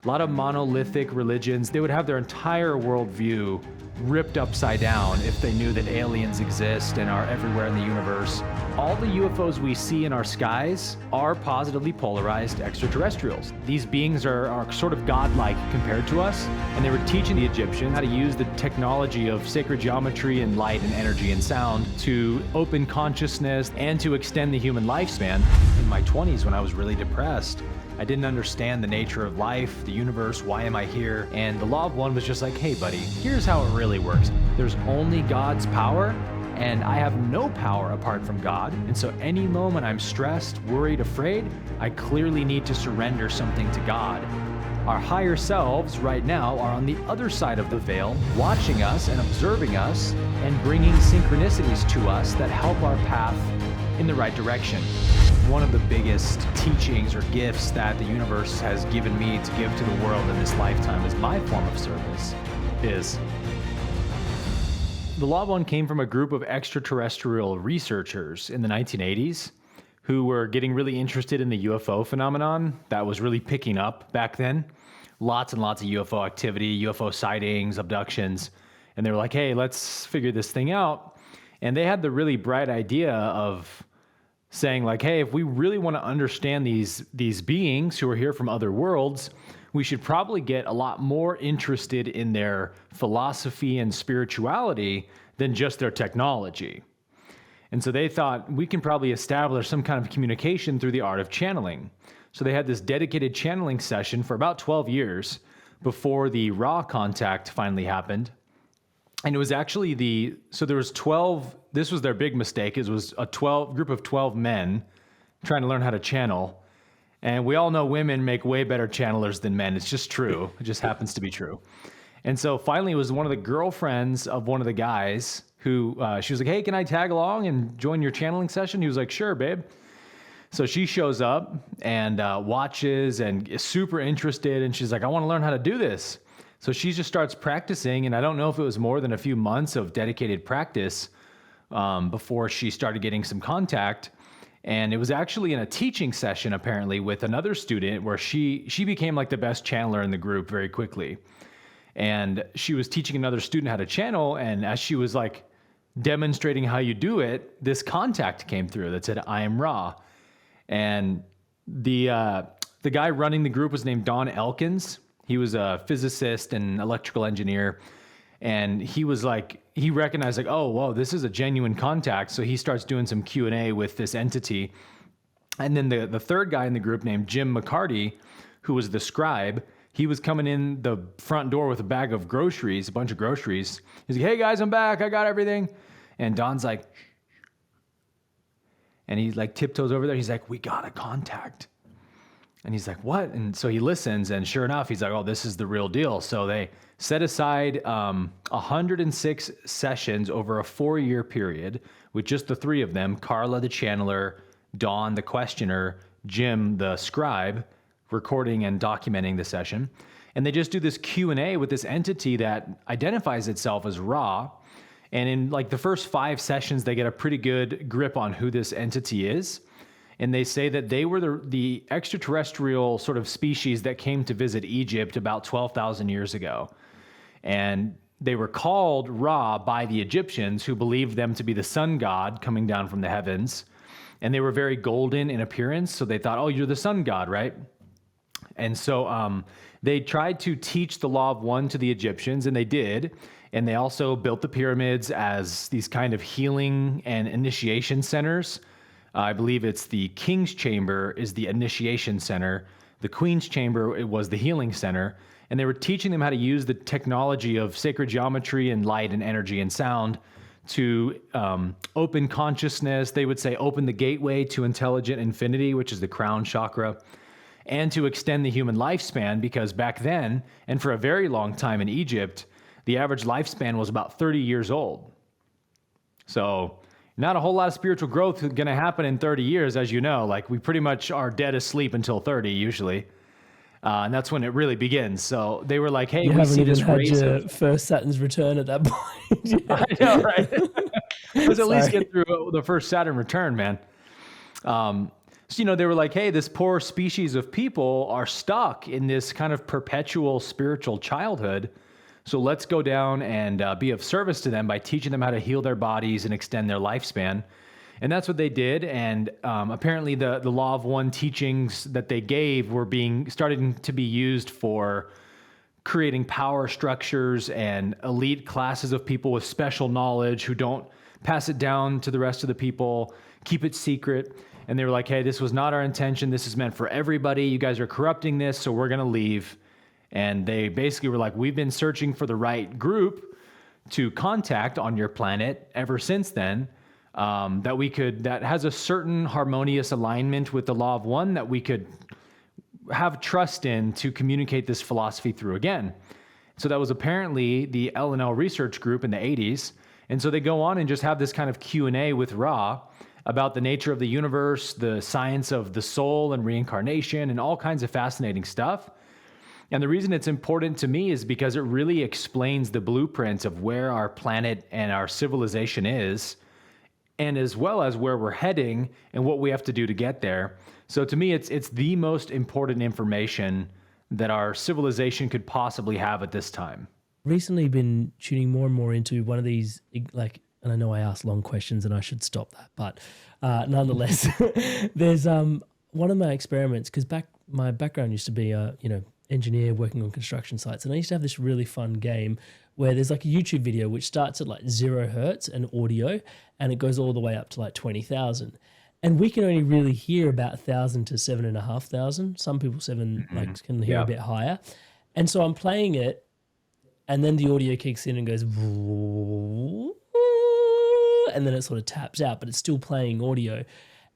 A lot of monolithic religions, they would have their entire worldview ripped upside down if they knew that aliens exist and are everywhere in the universe. All the UFOs we see in our skies are positively polarized extraterrestrials. These beings are sort of godlike compared to us, and they were teaching the Egyptians how to use the technology of sacred geometry and light and energy and sound to open consciousness and to extend the human lifespan. In my 20s, when I was really depressed, I didn't understand the nature of life, the universe, why am I here? And the Law of One was just like, hey buddy, here's how it really works. There's only God's power, and I have no power apart from God. And so any moment I'm stressed, worried, afraid, I clearly need to surrender something to God. Our higher selves right now are on the other side of the veil, watching us and observing us and bringing synchronicities to us that help our path in the right direction. One of the biggest teachings or gifts that the universe has given me to give to the world in this lifetime as my form of service is the Law of One came from a group of extraterrestrial researchers in the 1980s who were getting really interested in the UFO phenomenon that was really picking up back then. Lots and lots of UFO activity, UFO sightings, abductions. And they were like, hey, let's figure this thing out. And they had the really bright idea of saying like, hey, if we really want to understand these beings who are here from other worlds, we should probably get a lot more interested in their philosophy and spirituality than just their technology. And so they thought we can probably establish some kind of communication through the art of channeling. So they had this dedicated channeling session for about 12 years before the raw contact finally happened. And it was actually so there was 12, this was their big mistake, it was a group of 12 men trying to learn how to channel. And we all know women make way better channelers than men. It's just true. It just happens to be true. And so finally it was one of the girlfriends of one of the guys who, she was like, hey, can I tag along and join your channeling session? He was like, sure, babe. So she shows up and watches and is super interested. And she's like, I want to learn how to do this. So she just starts practicing, and I don't know if it was more than a few months of dedicated practice before she started getting some contact. And it was actually in a teaching session, apparently, with another student where she became like the best channeler in the group very quickly. And she was teaching another student how to channel, and as she was like demonstrating how you do it, this contact came through that said, I am Ra. And the guy running the group was named Don Elkins. He was a physicist and electrical engineer. And he was like, he recognized like, oh, whoa, this is a genuine contact. So he starts doing some Q&A with this entity. And then the third guy in the group named Jim McCarty, who was the scribe, he was coming in the front door with a bag of groceries, a bunch of groceries. He's like, hey guys, I'm back. I got everything. And Don's like, and he like tiptoes over there. He's like, we got a contact. And he's like, what? And so he listens, and sure enough, he's like, oh, this is the real deal. So they set aside 106 sessions over a 4-year period with just the three of them, Carla, the channeler, Dawn, the questioner, Jim, the scribe, recording and documenting the session. And they just do this Q&A with this entity that identifies itself as Ra. And in like the first 5 sessions, they get a pretty good grip on who this entity is. And they say that they were the extraterrestrial sort of species that came to visit Egypt about 12,000 years ago. And they were called Ra by the Egyptians, who believed them to be the sun god coming down from the heavens. And they were very golden in appearance, so they thought, oh, you're the sun god, right? And so they tried to teach the Law of One to the Egyptians, and they did. And they also built the pyramids as these kind of healing and initiation centers. I believe it's the King's Chamber is the initiation center. The Queen's Chamber, it was the healing center. And they were teaching them how to use the technology of sacred geometry and light and energy and sound to open consciousness. They would say open the gateway to intelligent infinity, which is the crown chakra, and to extend the human lifespan, because back then, and for a very long time in Egypt, the average lifespan was about 30 years old. So not a whole lot of spiritual growth going to happen in 30 years, as you know. Like, we pretty much are dead asleep until 30 usually. And that's when it really begins. So they were like, hey, you we haven't see even this had race your of... first Saturn's return at that point. I know, right? Let's at least get through the first Saturn return, man. So, they were like, hey, this poor species of people are stuck in this kind of perpetual spiritual childhood. So let's go down and be of service to them by teaching them how to heal their bodies and extend their lifespan. And that's what they did. And apparently the law of one teachings that they gave were starting to be used for creating power structures and elite classes of people with special knowledge who don't pass it down to the rest of the people, keep it secret. And they were like, hey, this was not our intention. This is meant for everybody. You guys are corrupting this, so we're going to leave. And they basically were like, we've been searching for the right group to contact on your planet ever since then, that has a certain harmonious alignment with the law of one that we could have trust in to communicate this philosophy through again. So that was apparently the L&L research group in the 80s. And so they go on and just have this kind of Q&A with Ra about the nature of the universe, the science of the soul and reincarnation, and all kinds of fascinating stuff. And the reason it's important to me is because it really explains the blueprints of where our planet and our civilization is, and as well as where we're heading and what we have to do to get there. So to me, it's the most important information that our civilization could possibly have at this time. Recently been tuning more and more into one of these, like, and I know I ask long questions and I should stop that, but nonetheless, there's one of my experiments, because my background used to be engineer working on construction sites, and I used to have this really fun game where there's like a YouTube video which starts at like 0 hertz and audio, and it goes all the way up to like 20,000. And we can only really hear about 1,000 to 7,500. Some people like can hear a bit higher. And so I'm playing it, and then the audio kicks in and goes, and then it sort of taps out, but it's still playing audio.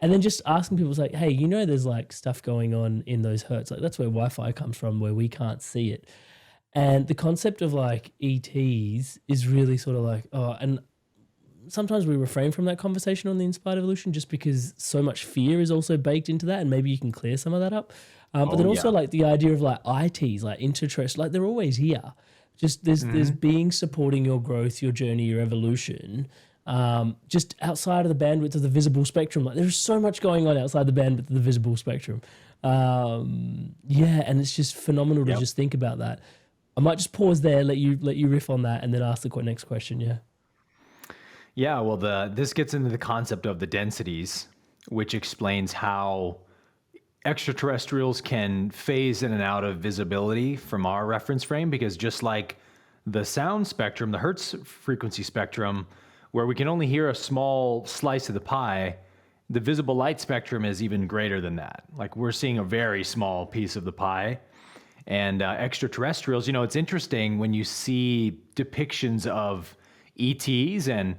And then just asking people, like, hey, there's like stuff going on in those hertz. Like that's where Wi-Fi comes from, where we can't see it. And the concept of like ETs is really sort of like, and sometimes we refrain from that conversation on the Inspired Evolution just because so much fear is also baked into that, and maybe you can clear some of that up. But then also like the idea of like ITs, like interterrestrial, like they're always here. Just there's beings supporting your growth, your journey, your evolution, just outside of the bandwidth of the visible spectrum. Like there's so much going on outside the bandwidth of the visible spectrum. And it's just phenomenal to just think about that. I might just pause there, let you riff on that, and then ask the next question. Yeah, well, this gets into the concept of the densities, which explains how extraterrestrials can phase in and out of visibility from our reference frame, because just like the sound spectrum, the Hertz frequency spectrum, where we can only hear a small slice of the pie, the visible light spectrum is even greater than that. Like we're seeing a very small piece of the pie. And extraterrestrials, it's interesting when you see depictions of ETs, and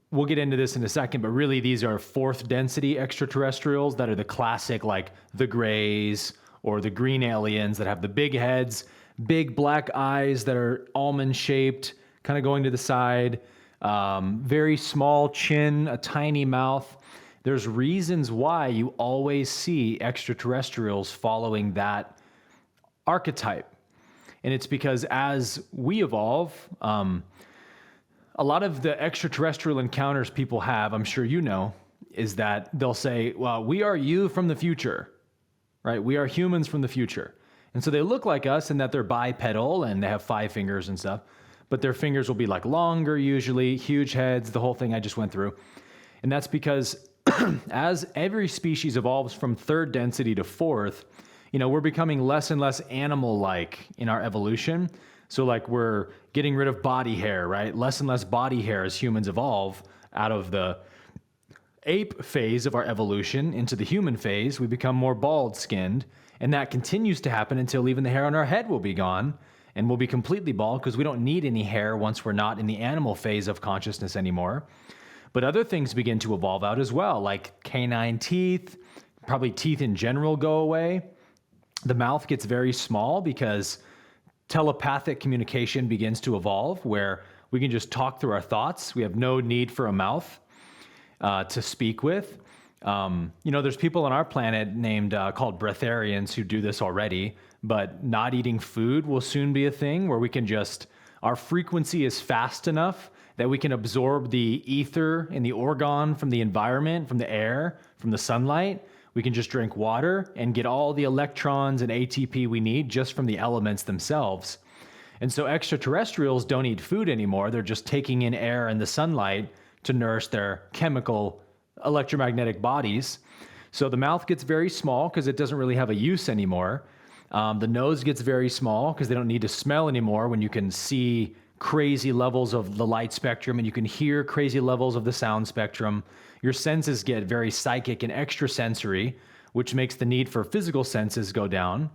we'll get into this in a second, but really these are fourth density extraterrestrials that are the classic, like the grays or the green aliens that have the big heads, big black eyes that are almond shaped, kind of going to the side, very small chin, a tiny mouth. There's reasons why you always see extraterrestrials following that archetype. And it's because as we evolve, a lot of the extraterrestrial encounters people have, I'm sure is that they'll say, well, we are you from the future, right? We are humans from the future. And so they look like us in that they're bipedal and they have 5 fingers and stuff, but their fingers will be like longer usually, huge heads, the whole thing I just went through. And that's because as every species evolves from third density to fourth, we're becoming less and less animal-like in our evolution. So like we're getting rid of body hair, right? Less and less body hair as humans evolve out of the ape phase of our evolution into the human phase. We become more bald-skinned, and that continues to happen until even the hair on our head will be gone, and we'll be completely bald because we don't need any hair once we're not in the animal phase of consciousness anymore. But other things begin to evolve out as well, like canine teeth, probably teeth in general go away. The mouth gets very small because telepathic communication begins to evolve, where we can just talk through our thoughts. We have no need for a mouth to speak with. There's people on our planet named called breatharians who do this already, but not eating food will soon be a thing where we can our frequency is fast enough that we can absorb the ether and the orgone from the environment, from the air, from the sunlight, We can just drink water and get all the electrons and ATP we need just from the elements themselves. And so extraterrestrials don't eat food anymore. They're just taking in air and the sunlight to nourish their chemical electromagnetic bodies. So the mouth gets very small because it doesn't really have a use anymore. The nose gets very small because they don't need to smell anymore when you can see crazy levels of the light spectrum and you can hear crazy levels of the sound spectrum. Your senses get very psychic and extrasensory, which makes the need for physical senses go down.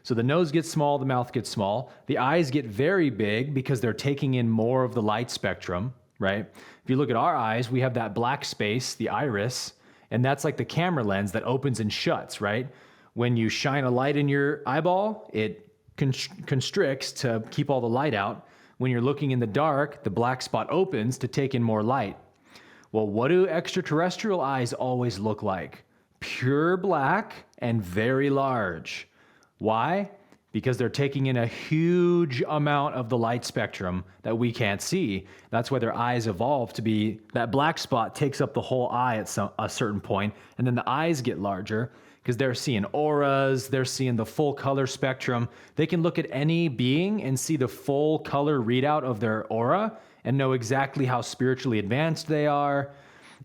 So the nose gets small, the mouth gets small. The eyes get very big because they're taking in more of the light spectrum, right? If you look at our eyes, we have that black space, the iris, and that's like the camera lens that opens and shuts, right? When you shine a light in your eyeball, it constricts to keep all the light out. When you're looking in the dark, the black spot opens to take in more light. Well, what do extraterrestrial eyes always look like? Pure black and very large. Why? Because they're taking in a huge amount of the light spectrum that we can't see. That's why their eyes evolved to be, that black spot takes up the whole eye at a certain point, and then the eyes get larger because they're seeing auras, they're seeing the full color spectrum. They can look at any being and see the full color readout of their aura and know exactly how spiritually advanced they are,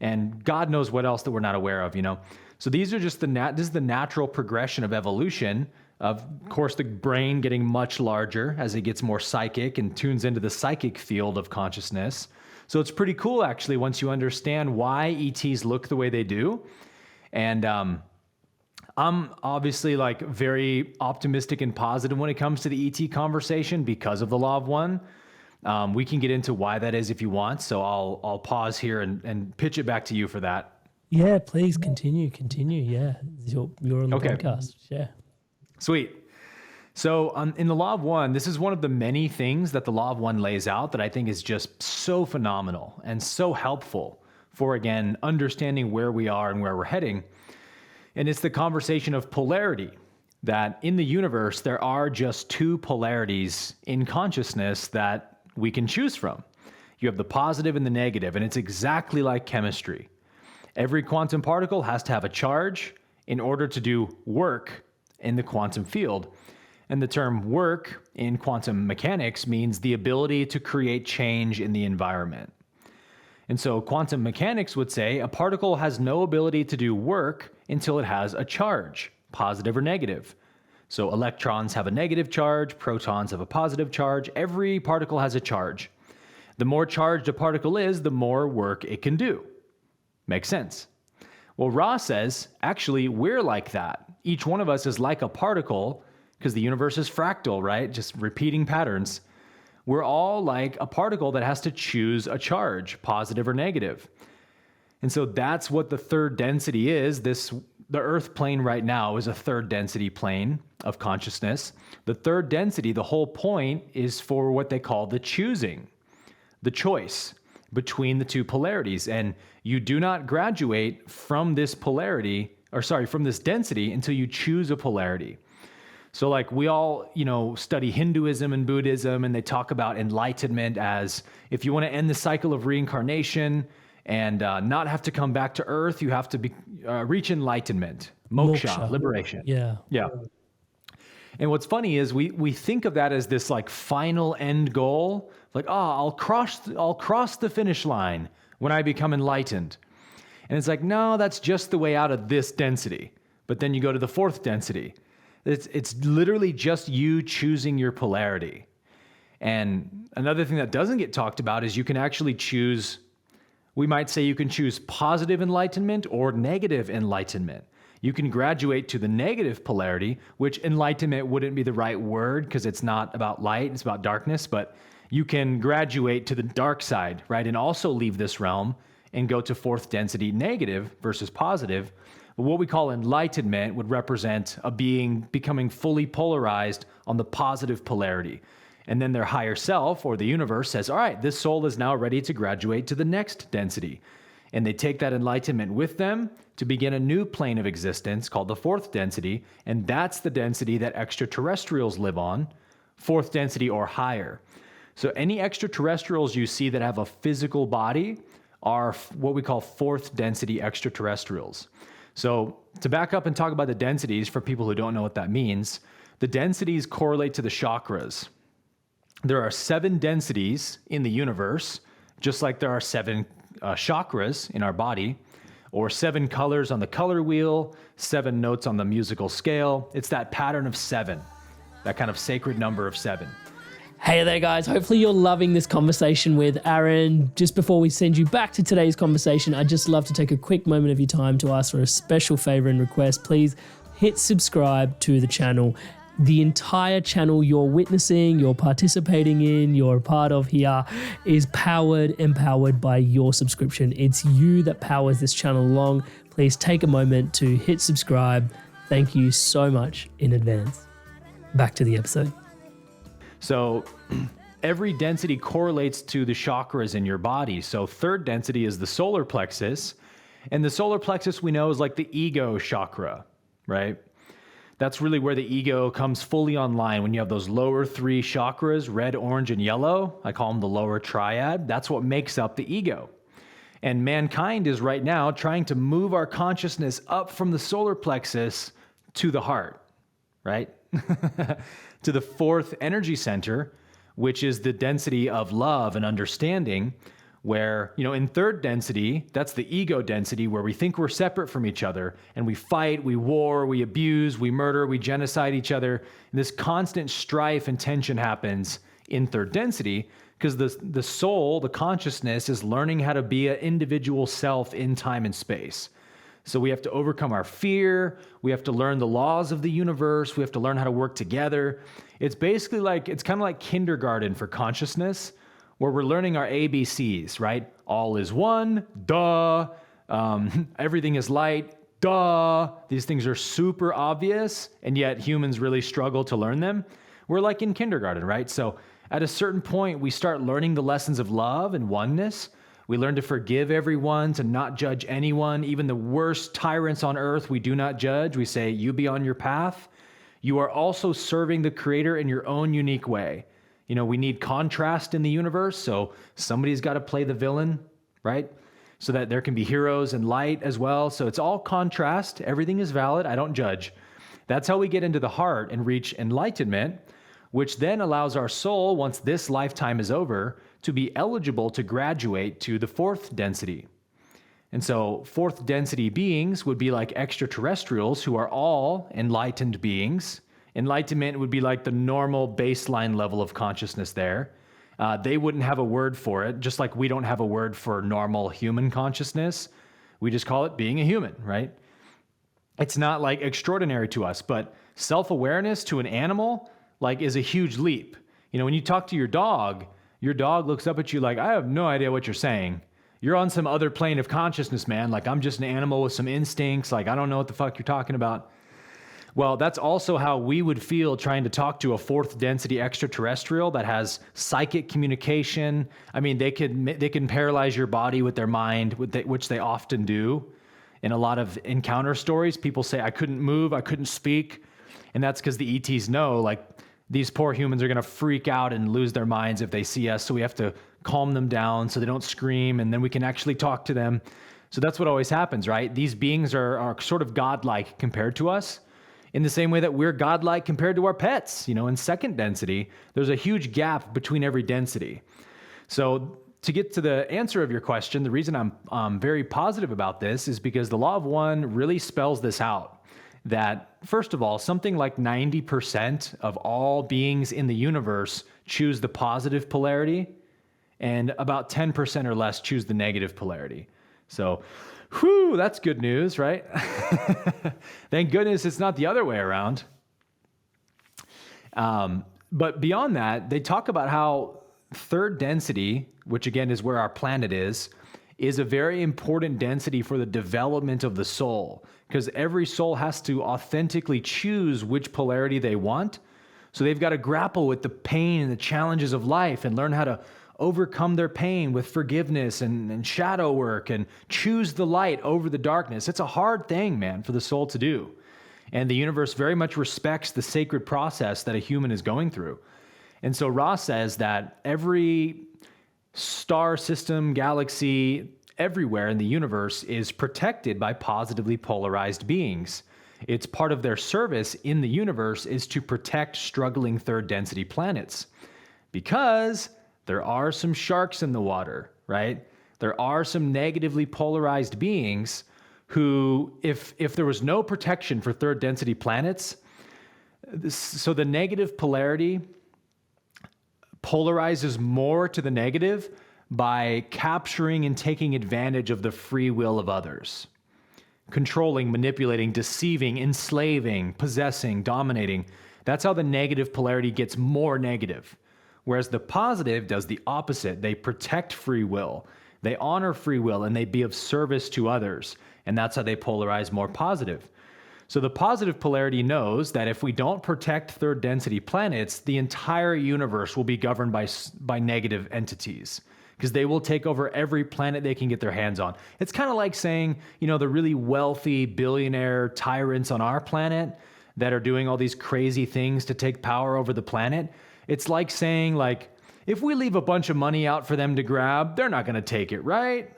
and God knows what else that we're not aware of, you know? So these are just this is the natural progression of evolution. Of course, the brain getting much larger as it gets more psychic and tunes into the psychic field of consciousness. So it's pretty cool, actually, once you understand why ETs look the way they do. And I'm obviously like very optimistic and positive when it comes to the ET conversation because of the Law of One. We can get into why that is if you want. So I'll pause here and pitch it back to you for that. Yeah, please continue. Yeah, you're on the Okay. podcast. Yeah. Sweet. So in the Law of One, this is one of the many things that the Law of One lays out that I think is just so phenomenal and so helpful for, again, understanding where we are and where we're heading. And it's the conversation of polarity, that in the universe, there are just two polarities in consciousness that we can choose from. You have the positive and the negative, and it's exactly like chemistry. Every quantum particle has to have a charge in order to do work in the quantum field. And the term work in quantum mechanics means the ability to create change in the environment. And so quantum mechanics would say a particle has no ability to do work until it has a charge, positive or negative. So electrons have a negative charge, protons have a positive charge. Every particle has a charge. The more charged a particle is, the more work it can do. Makes sense. Well, Ra says, actually, we're like that. Each one of us is like a particle because the universe is fractal, right? Just repeating patterns. We're all like a particle that has to choose a charge, positive or negative. And so that's what the third density is. The Earth plane right now is a third density plane of consciousness. The third density, the whole point is for what they call the choosing, the choice between the two polarities. And you do not graduate from this from this density until you choose a polarity. So like we all, study Hinduism and Buddhism, and they talk about enlightenment as if you want to end the cycle of reincarnation and not have to come back to Earth, you have to reach enlightenment, moksha, liberation. Yeah. And what's funny is we think of that as this like final end goal, like, I'll cross the finish line when I become enlightened. And it's like, no, that's just the way out of this density. But then you go to the fourth density. It's literally just you choosing your polarity. And another thing that doesn't get talked about is you can actually choose, we might say you can choose positive enlightenment or negative enlightenment. You can graduate to the negative polarity, which enlightenment wouldn't be the right word because it's not about light, it's about darkness, but you can graduate to the dark side, right? And also leave this realm and go to fourth density negative versus positive. But what we call enlightenment would represent a being becoming fully polarized on the positive polarity. And then their higher self or the universe says, all right, this soul is now ready to graduate to the next density. And they take that enlightenment with them to begin a new plane of existence called the fourth density. And that's the density that extraterrestrials live on, fourth density or higher. So any extraterrestrials you see that have a physical body are what we call fourth density extraterrestrials. So to back up and talk about the densities for people who don't know what that means, the densities correlate to the chakras. There are 7 densities in the universe, just like there are 7 chakras in our body, or 7 colors on the color wheel, 7 notes on the musical scale. It's that pattern of 7, that kind of sacred number of 7. Hey there, guys. Hopefully you're loving this conversation with Aaron. Just before we send you back to today's conversation, I'd just love to take a quick moment of your time to ask for a special favor and request. Please hit subscribe to the channel. The entire channel you're witnessing, you're participating in, you're a part of here is empowered by your subscription. It's you that powers this channel along. Please take a moment to hit subscribe. Thank you so much in advance. Back to the episode. So every density correlates to the chakras in your body. So 3rd density is the solar plexus. And the solar plexus we know is like the ego chakra, right? That's really where the ego comes fully online. When you have those lower 3 chakras, red, orange, and yellow, I call them the lower triad. That's what makes up the ego. And mankind is right now trying to move our consciousness up from the solar plexus to the heart, right? To the 4th energy center, which is the density of love and understanding, where, in 3rd density, that's the ego density, where we think we're separate from each other, and we fight, we war, we abuse, we murder, we genocide each other. And this constant strife and tension happens in 3rd density, because the soul, the consciousness, is learning how to be an individual self in time and space. So we have to overcome our fear. We have to learn the laws of the universe. We have to learn how to work together. It's basically it's kind of like kindergarten for consciousness, where we're learning our ABCs, right? All is one, duh. Everything is light, duh. These things are super obvious, and yet humans really struggle to learn them. We're like in kindergarten, right? So at a certain point, we start learning the lessons of love and oneness. We learn to forgive everyone, to not judge anyone. Even the worst tyrants on earth, we do not judge. We say, you be on your path. You are also serving the Creator in your own unique way. We need contrast in the universe, so somebody's got to play the villain, right? So that there can be heroes and light as well. So it's all contrast. Everything is valid. I don't judge. That's how we get into the heart and reach enlightenment, which then allows our soul, once this lifetime is over, to be eligible to graduate to the 4th density. And so 4th density beings would be like extraterrestrials who are all enlightened beings. Enlightenment would be like the normal baseline level of consciousness there. They wouldn't have a word for it, just like we don't have a word for normal human consciousness. We just call it being a human, right? It's not like extraordinary to us, but self-awareness to an animal is a huge leap. When you talk to your dog looks up at you like, I have no idea what you're saying. You're on some other plane of consciousness, man. I'm just an animal with some instincts. I don't know what the fuck you're talking about. Well, that's also how we would feel trying to talk to a 4th density extraterrestrial that has psychic communication. They can paralyze your body with their mind, which they often do. In a lot of encounter stories, people say, I couldn't move, I couldn't speak. And that's because the ETs know, these poor humans are going to freak out and lose their minds if they see us. So we have to calm them down so they don't scream, and then we can actually talk to them. So that's what always happens, right? These beings are sort of godlike compared to us, in the same way that we're godlike compared to our pets. In 2nd density, there's a huge gap between every density. So to get to the answer of your question, the reason I'm very positive about this is because the law of one really spells this out. That, first of all, something like 90% of all beings in the universe choose the positive polarity, and about 10% or less choose the negative polarity. So, that's good news, right? Thank goodness it's not the other way around. But beyond that, they talk about how 3rd density, which again is where our planet is a very important density for the development of the soul, because every soul has to authentically choose which polarity they want. So they've got to grapple with the pain and the challenges of life and learn how to overcome their pain with forgiveness and shadow work and choose the light over the darkness. It's a hard thing, man, for the soul to do. And the universe very much respects the sacred process that a human is going through. And so Ra says that every star system, galaxy, everywhere in the universe is protected by positively polarized beings. It's part of their service in the universe is to protect struggling third density planets. Because there are some sharks in the water, right? There are some negatively polarized beings who, if there was no protection for third density planets, so the negative polarity polarizes more to the negative by capturing and taking advantage of the free will of others. Controlling, manipulating, deceiving, enslaving, possessing, dominating. That's how the negative polarity gets more negative. Whereas the positive does the opposite. They protect free will, they honor free will, and they be of service to others. And that's how they polarize more positive. So the positive polarity knows that if we don't protect third density planets, the entire universe will be governed by negative entities, because they will take over every planet they can get their hands on. It's kind of like saying, the really wealthy billionaire tyrants on our planet that are doing all these crazy things to take power over the planet. It's like saying, if we leave a bunch of money out for them to grab, they're not going to take it, right?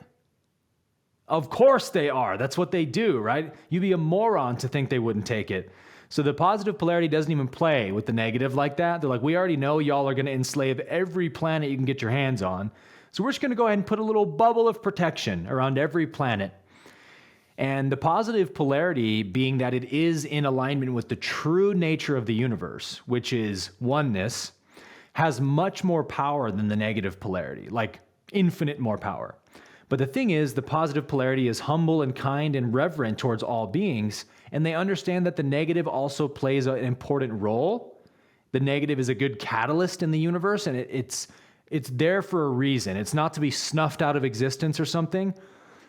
Of course they are. That's what they do, right? You'd be a moron to think they wouldn't take it. So the positive polarity doesn't even play with the negative like that. They're like, we already know y'all are going to enslave every planet you can get your hands on. So we're just going to go ahead and put a little bubble of protection around every planet. And the positive polarity being that it is in alignment with the true nature of the universe, which is oneness, has much more power than the negative polarity, like infinite more power. But the thing is, the positive polarity is humble and kind and reverent towards all beings, and they understand that the negative also plays an important role. The negative is a good catalyst in the universe, and it's there for a reason. It's not to be snuffed out of existence or something,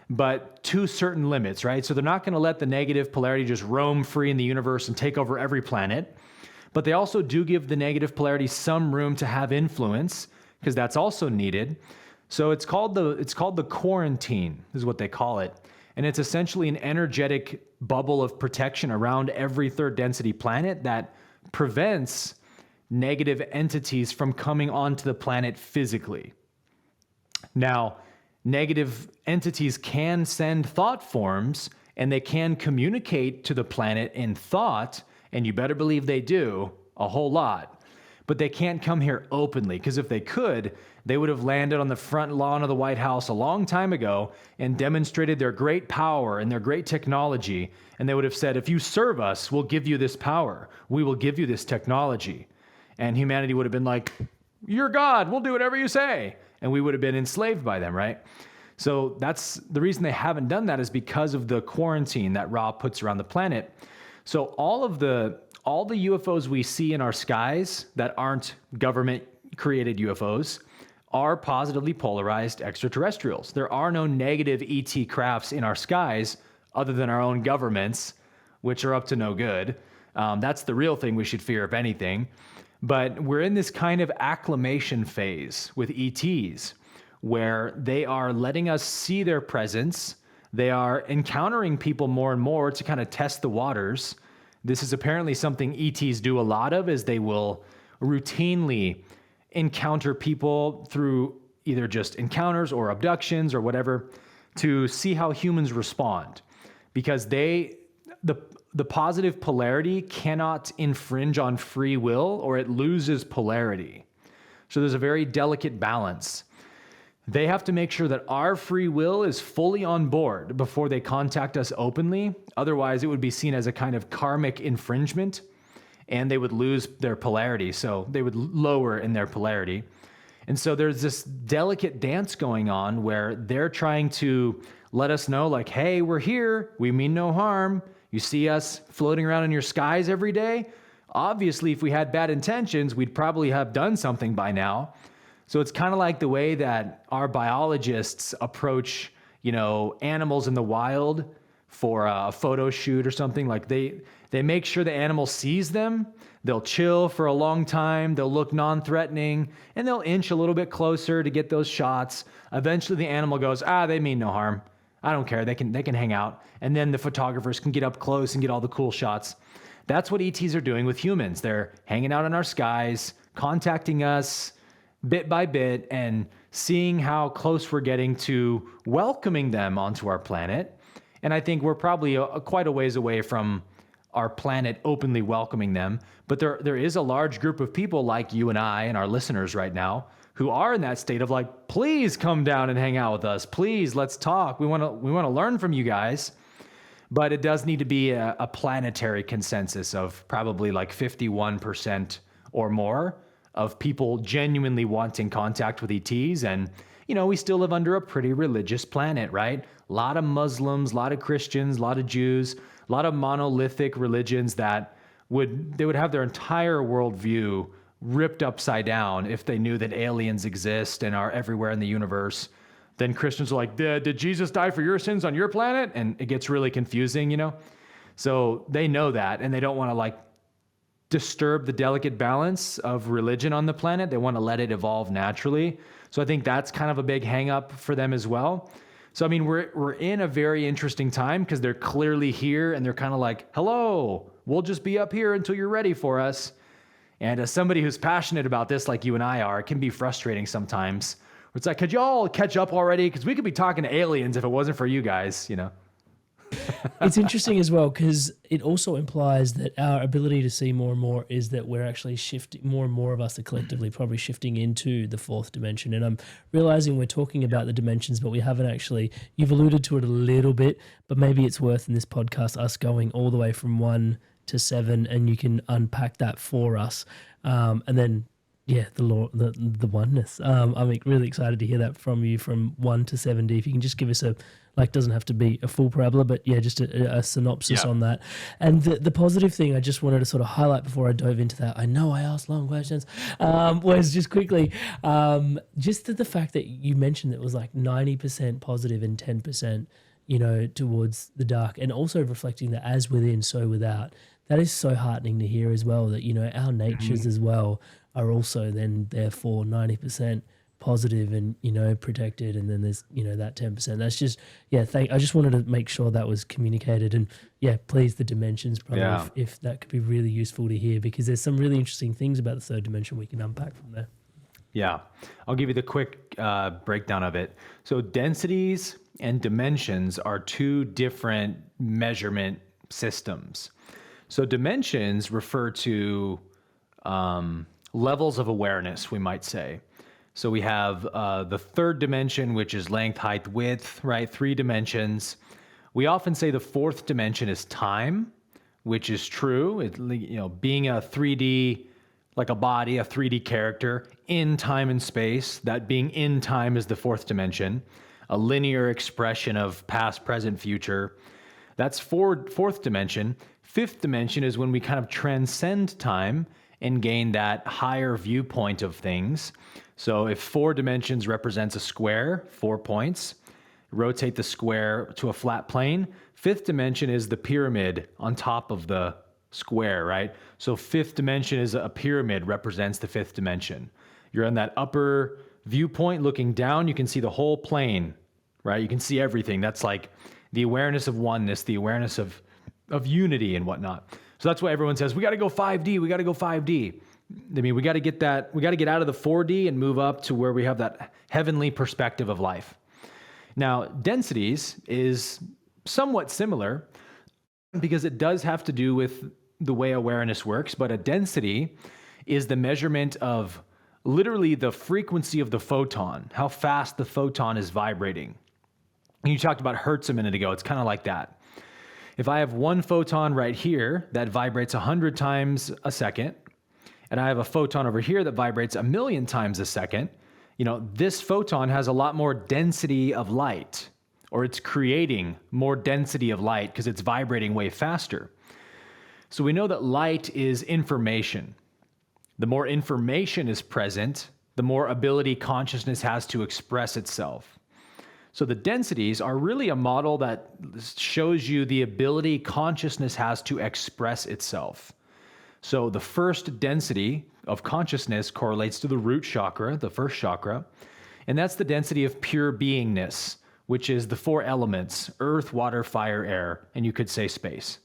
but to certain limits, right? So they're not going to let the negative polarity just roam free in the universe and take over every planet. But they also do give the negative polarity some room to have influence, because that's also needed. So it's called the quarantine, is what they call it. And it's essentially an energetic bubble of protection around every third density planet that prevents negative entities from coming onto the planet physically. Now, negative entities can send thought forms, and they can communicate to the planet in thought, and you better believe they do, a whole lot. But they can't come here openly, because if they could, they would have landed on the front lawn of the White House a long time ago and demonstrated their great power and their great technology. And they would have said, if you serve us, we'll give you this power. We will give you this technology. And humanity would have been like, you're God, we'll do whatever you say. And we would have been enslaved by them, right? So that's the reason they haven't done that, is because of the quarantine that Ra puts around the planet. So all the UFOs we see in our skies that aren't government-created UFOs are positively polarized extraterrestrials. There are no negative ET crafts in our skies other than our own governments, which are up to no good. That's the real thing we should fear, if anything. But we're in this kind of acclimation phase with ETs, where they are letting us see their presence. They are encountering people more and more to kind of test the waters. This is apparently something ETs do a lot of, is they will routinely encounter people through either just encounters or abductions or whatever to see how humans respond. Because the positive polarity cannot infringe on free will, or it loses polarity. So there's a very delicate balance. They have to make sure that our free will is fully on board before they contact us openly. Otherwise, it would be seen as a kind of karmic infringement, and they would lose their polarity. So they would lower in their polarity. And so there's this delicate dance going on where they're trying to let us know, like, hey, we're here. We mean no harm. You see us floating around in your skies every day? Obviously, if we had bad intentions, we'd probably have done something by now. So it's kind of like the way that our biologists approach, animals in the wild for a photo shoot or something. Like they make sure the animal sees them. They'll chill for a long time. They'll look non-threatening, and they'll inch a little bit closer to get those shots. Eventually, the animal goes, they mean no harm. I don't care. They can hang out. And then the photographers can get up close and get all the cool shots. That's what ETs are doing with humans. They're hanging out in our skies, contacting us, bit by bit and seeing how close we're getting to welcoming them onto our planet. And I think we're probably quite a ways away from our planet openly welcoming them. But there is a large group of people like you and I and our listeners right now who are in that state of like, please come down and hang out with us. Please, let's talk. We want to learn from you guys. But it does need to be a planetary consensus of probably like 51% or more of people genuinely wanting contact with ETs. And, we still live under a pretty religious planet, right? A lot of Muslims, a lot of Christians, a lot of Jews, a lot of monolithic religions that would have their entire worldview ripped upside down if they knew that aliens exist and are everywhere in the universe. Then Christians are like, did Jesus die for your sins on your planet? And it gets really confusing, So they know that, and they don't want to like disturb the delicate balance of religion on the planet. They want to let it evolve naturally. So I think that's kind of a big hang up for them as well. So, I mean, we're in a very interesting time because they're clearly here and they're kind of like, hello, we'll just be up here until you're ready for us. And as somebody who's passionate about this, like you and I are, it can be frustrating sometimes. It's like, could y'all catch up already? Because we could be talking to aliens if it wasn't for you guys, It's interesting as well because it also implies that our ability to see more and more is that we're actually shifting, more and more of us are collectively probably shifting into the fourth dimension. And I'm realizing we're talking about the dimensions, but we haven't actually, you've alluded to it a little bit, but maybe it's worth in this podcast us going all the way from 1 to 7 and you can unpack that for us. And then the oneness. I'm really excited to hear that from you from 1 to 70. If you can just give us doesn't have to be a full parabola, but just a synopsis on that. And the positive thing I just wanted to sort of highlight before I dove into that, I know I asked long questions, was just quickly, just the fact that you mentioned that it was like 90% positive and 10%, towards the dark, and also reflecting that as within, so without. That is so heartening to hear as well, that, our natures as well are also then therefore 90% positive and, protected. And then there's, that 10%. That's just, I just wanted to make sure that was communicated. And please, the dimensions, probably if that could be really useful to hear, because there's some really interesting things about the third dimension we can unpack from there. Yeah, I'll give you the quick breakdown of it. So densities and dimensions are two different measurement systems. So dimensions refer to levels of awareness, we might say. So we have the third dimension, which is length, height, width, right? 3 dimensions. We often say the fourth dimension is time, which is true. Being a 3D, like a body, a 3D character in time and space, that being in time is the fourth dimension, a linear expression of past, present, future. That's fourth dimension. Fifth dimension is when we kind of transcend time and gain that higher viewpoint of things. So if 4 dimensions represents a square, 4 points, rotate the square to a flat plane. Fifth dimension is the pyramid on top of the square, right? So fifth dimension is a pyramid, represents the fifth dimension. You're on that upper viewpoint looking down, you can see the whole plane, right? You can see everything. That's like the awareness of oneness, the awareness of unity and whatnot. So that's why everyone says, we got to go 5D, we got to go 5D. I mean, we got to get out of the 4D and move up to where we have that heavenly perspective of life. Now, densities is somewhat similar because it does have to do with the way awareness works, but a density is the measurement of literally the frequency of the photon, how fast the photon is vibrating. And you talked about hertz a minute ago. It's kind of like that. If I have one photon right here that vibrates 100 times a second, and I have a photon over here that vibrates 1,000,000 times a second, this photon has a lot more density of light, or it's creating more density of light because it's vibrating way faster. So we know that light is information. The more information is present, the more ability consciousness has to express itself. So the densities are really a model that shows you the ability consciousness has to express itself. So the first density of consciousness correlates to the root chakra, the first chakra, and that's the density of pure beingness, which is the 4 elements: earth, water, fire, air, and you could say space.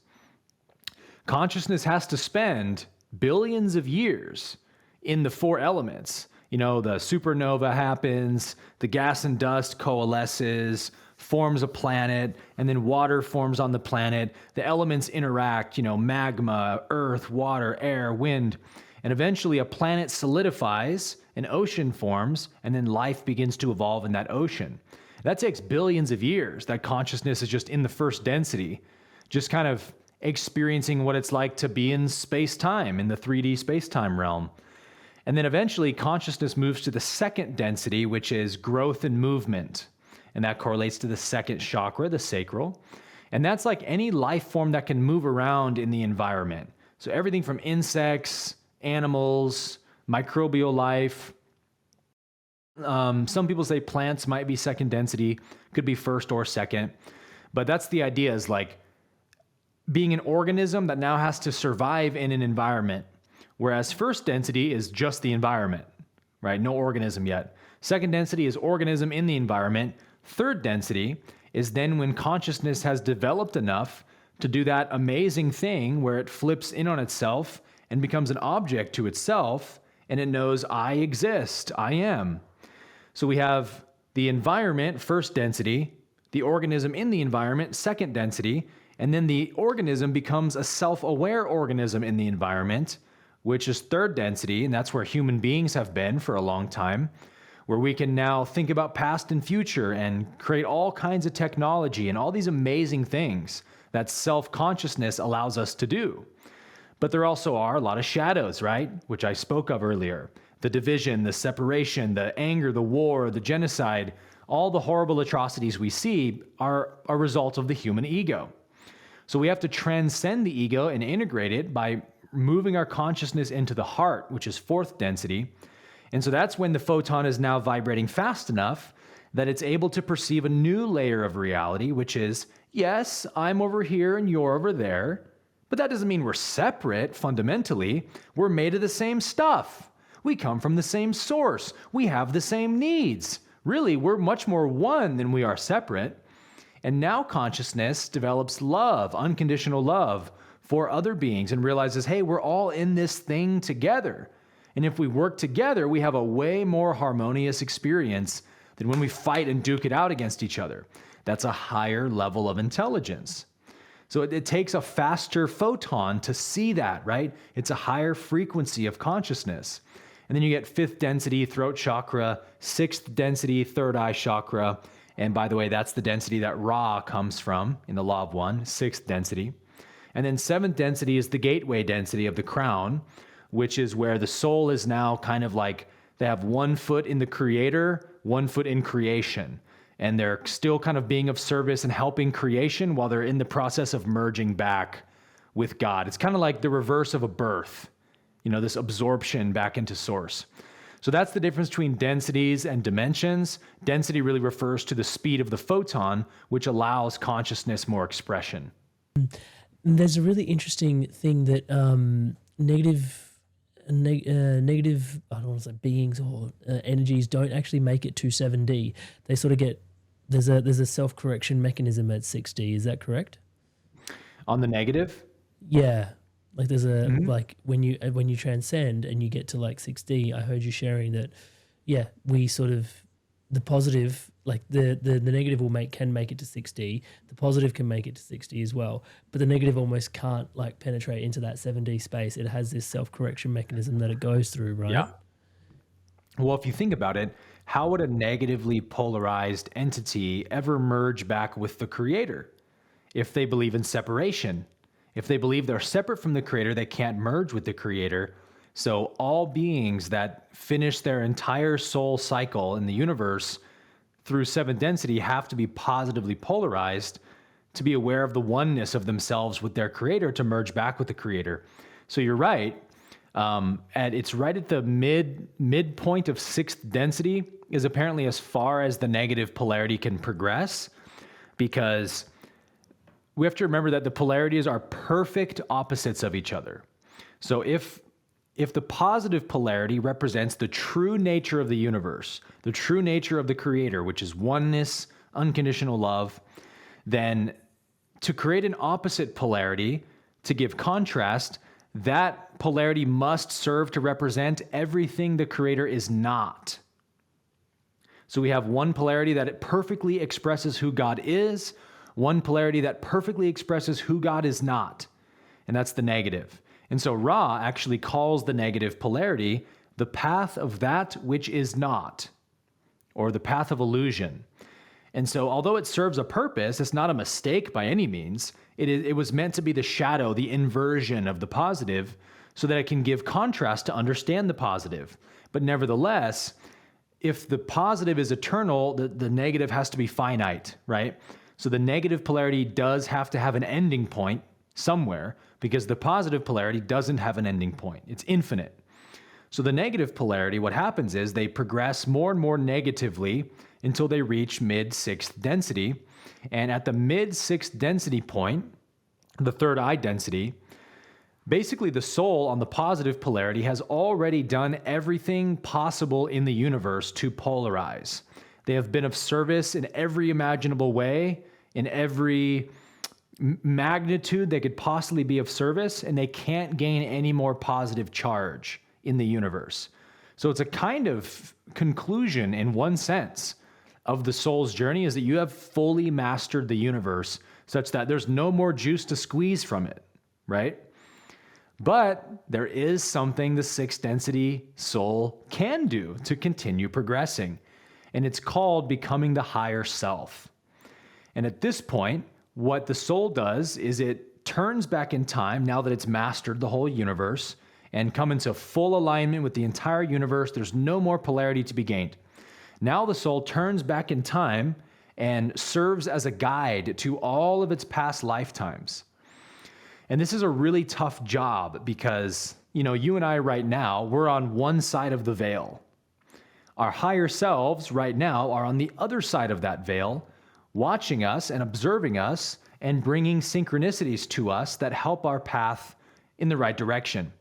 Consciousness has to spend billions of years in the 4 elements The supernova happens, the gas and dust coalesces, forms a planet, and then water forms on the planet. The elements interact, magma, earth, water, air, wind, and eventually a planet solidifies, an ocean forms, and then life begins to evolve in that ocean. That takes billions of years. That consciousness is just in the first density, just kind of experiencing what it's like to be in space-time, in the 3D space-time realm. And then eventually consciousness moves to the second density, which is growth and movement. And that correlates to the second chakra, the sacral. And that's like any life form that can move around in the environment. So everything from insects, animals, microbial life. Some people say plants might be second density, could be first or second. But that's the idea, is like being an organism that now has to survive in an environment. Whereas first density is just the environment, right? No organism yet. Second density is organism in the environment. Third density is then when consciousness has developed enough to do that amazing thing where it flips in on itself and becomes an object to itself, and it knows, I exist, I am. So we have the environment, first density, the organism in the environment, second density, and then the organism becomes a self-aware organism in the environment, which is third density, and that's where human beings have been for a long time, where we can now think about past and future and create all kinds of technology and all these amazing things that self-consciousness allows us to do. But there also are a lot of shadows, right? Which I spoke of earlier. The division, the separation, the anger, the war, the genocide, all the horrible atrocities we see are a result of the human ego. So we have to transcend the ego and integrate it by moving our consciousness into the heart, which is fourth density. And so that's when the photon is now vibrating fast enough that it's able to perceive a new layer of reality, which is, yes, I'm over here and you're over there, but that doesn't mean we're separate fundamentally. We're made of the same stuff. We come from the same source. We have the same needs. Really, we're much more one than we are separate. And now consciousness develops love, unconditional love for other beings, and realizes, hey, we're all in this thing together. And if we work together, we have a way more harmonious experience than when we fight and duke it out against each other. That's a higher level of intelligence. So it takes a faster photon to see that, right? It's a higher frequency of consciousness. And then you get fifth density, throat chakra, sixth density, third eye chakra. And by the way, that's the density that Ra comes from in the Law of One, sixth density. And then seventh density is the gateway density of the crown, which is where the soul is now kind of like they have 1 foot in the creator, 1 foot in creation. And they're still kind of being of service and helping creation while they're in the process of merging back with God. It's kind of like the reverse of a birth, this absorption back into source. So that's the difference between densities and dimensions. Density really refers to the speed of the photon, which allows consciousness more expression. There's a really interesting thing that negative, I don't want to say beings or energies don't actually make it to 7D. They sort of get, there's a self-correction mechanism at 6D. Is that correct? On the negative? Yeah. Like there's a, like when you transcend and you get to like 6D, I heard you sharing that, yeah, we sort of, the positive, like the negative can make it to 6D. The positive can make it to 6D as well. But the negative almost can't like penetrate into that 7D space. It has this self-correction mechanism that it goes through, right? Yeah. Well, if you think about it, how would a negatively polarized entity ever merge back with the creator? If they believe in separation. If they believe they're separate from the creator, they can't merge with the creator. So all beings that finish their entire soul cycle in the universe through seventh density have to be positively polarized to be aware of the oneness of themselves with their creator to merge back with the creator. So you're right. And it's right at the midpoint of sixth density is apparently as far as the negative polarity can progress, because we have to remember that the polarities are perfect opposites of each other. So if the positive polarity represents the true nature of the universe, the true nature of the creator, which is oneness, unconditional love, then to create an opposite polarity, to give contrast, that polarity must serve to represent everything the creator is not. So we have one polarity that it perfectly expresses who God is, one polarity that perfectly expresses who God is not, and that's the negative. And so Ra actually calls the negative polarity the path of that which is not, or the path of illusion. And so although it serves a purpose, it's not a mistake by any means. It was meant to be the shadow, the inversion of the positive, so that it can give contrast to understand the positive. But nevertheless, if the positive is eternal, the negative has to be finite, right? So the negative polarity does have to have an ending point somewhere, because the positive polarity doesn't have an ending point. It's infinite. So the negative polarity, what happens is they progress more and more negatively until they reach mid-sixth density. And at the mid-sixth density point, the third eye density, basically the soul on the positive polarity has already done everything possible in the universe to polarize. They have been of service in every imaginable way, in every magnitude they could possibly be of service, and they can't gain any more positive charge in the universe. So it's a kind of conclusion in one sense of the soul's journey, is that you have fully mastered the universe such that there's no more juice to squeeze from it, right? But there is something the sixth density soul can do to continue progressing, and it's called becoming the higher self. And at this point, what the soul does is it turns back in time now that it's mastered the whole universe and come into full alignment with the entire universe. There's no more polarity to be gained. Now the soul turns back in time and serves as a guide to all of its past lifetimes. And this is a really tough job because, you and I right now, we're on one side of the veil. Our higher selves right now are on the other side of that veil, watching us and observing us and bringing synchronicities to us that help our path in the right direction.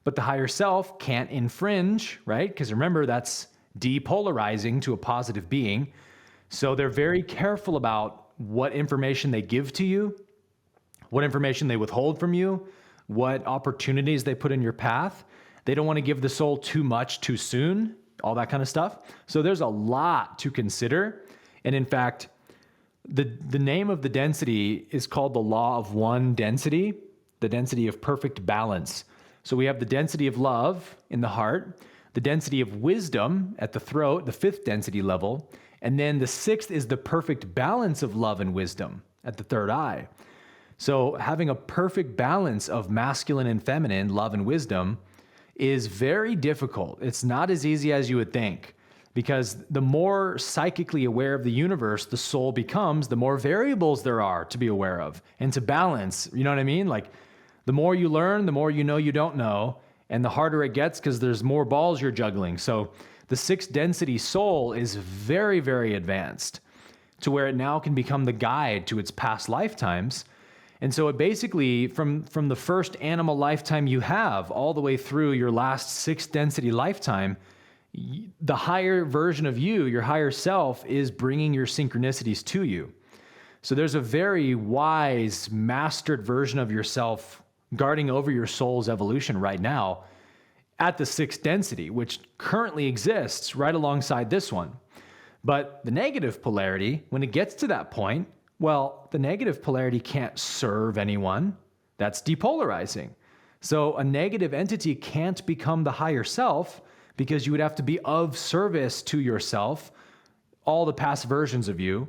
But the higher self can't infringe, right? Because remember, that's depolarizing to a positive being. So they're very careful about what information they give to you, what information they withhold from you, what opportunities they put in your path. They don't want to give the soul too much too soon, all that kind of stuff. So there's a lot to consider. And in fact, the name of the density is called the law of one density, the density of perfect balance. So we have the density of love in the heart, the density of wisdom at the throat, the fifth density level, and then the sixth is the perfect balance of love and wisdom at the third eye. So having a perfect balance of masculine and feminine, love and wisdom, is very difficult. It's not as easy as you would think, because the more psychically aware of the universe the soul becomes, the more variables there are to be aware of and to balance. You know what I mean? Like, the more you learn, the more you know you don't know, and the harder it gets because there's more balls you're juggling. So the sixth density soul is very, very advanced to where it now can become the guide to its past lifetimes. And so it basically, from the first animal lifetime you have all the way through your last sixth density lifetime, the higher version of you, your higher self, is bringing your synchronicities to you. So there's a very wise, mastered version of yourself guarding over your soul's evolution right now at the sixth density, which currently exists right alongside this one. But the negative polarity, when it gets to that point, well, the negative polarity can't serve anyone. That's depolarizing. So a negative entity can't become the higher self because you would have to be of service to yourself, all the past versions of you,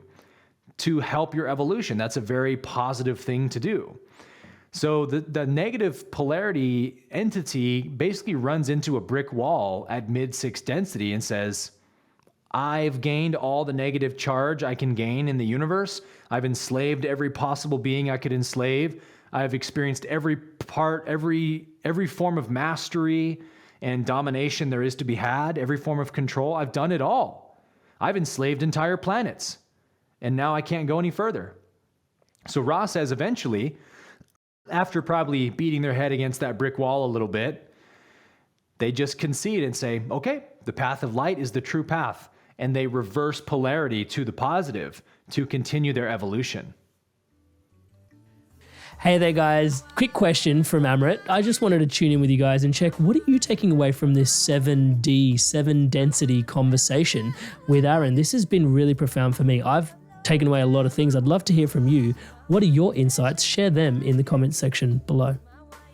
to help your evolution. That's a very positive thing to do. So the negative polarity entity basically runs into a brick wall at mid-sixth density and says, I've gained all the negative charge I can gain in the universe. I've enslaved every possible being I could enslave. I've experienced every form of mastery and domination there is to be had, every form of control. I've done it all. I've enslaved entire planets, and now I can't go any further. So Ra says eventually, after probably beating their head against that brick wall a little bit, they just concede and say, okay, the path of light is the true path. And they reverse polarity to the positive to continue their evolution. Hey there, guys. Quick question from Amrit. I just wanted to tune in with you guys and check, what are you taking away from this 7D, 7 density conversation with Aaron? This has been really profound for me. I've taken away a lot of things. I'd love to hear from you. What are your insights? Share them in the comments section below.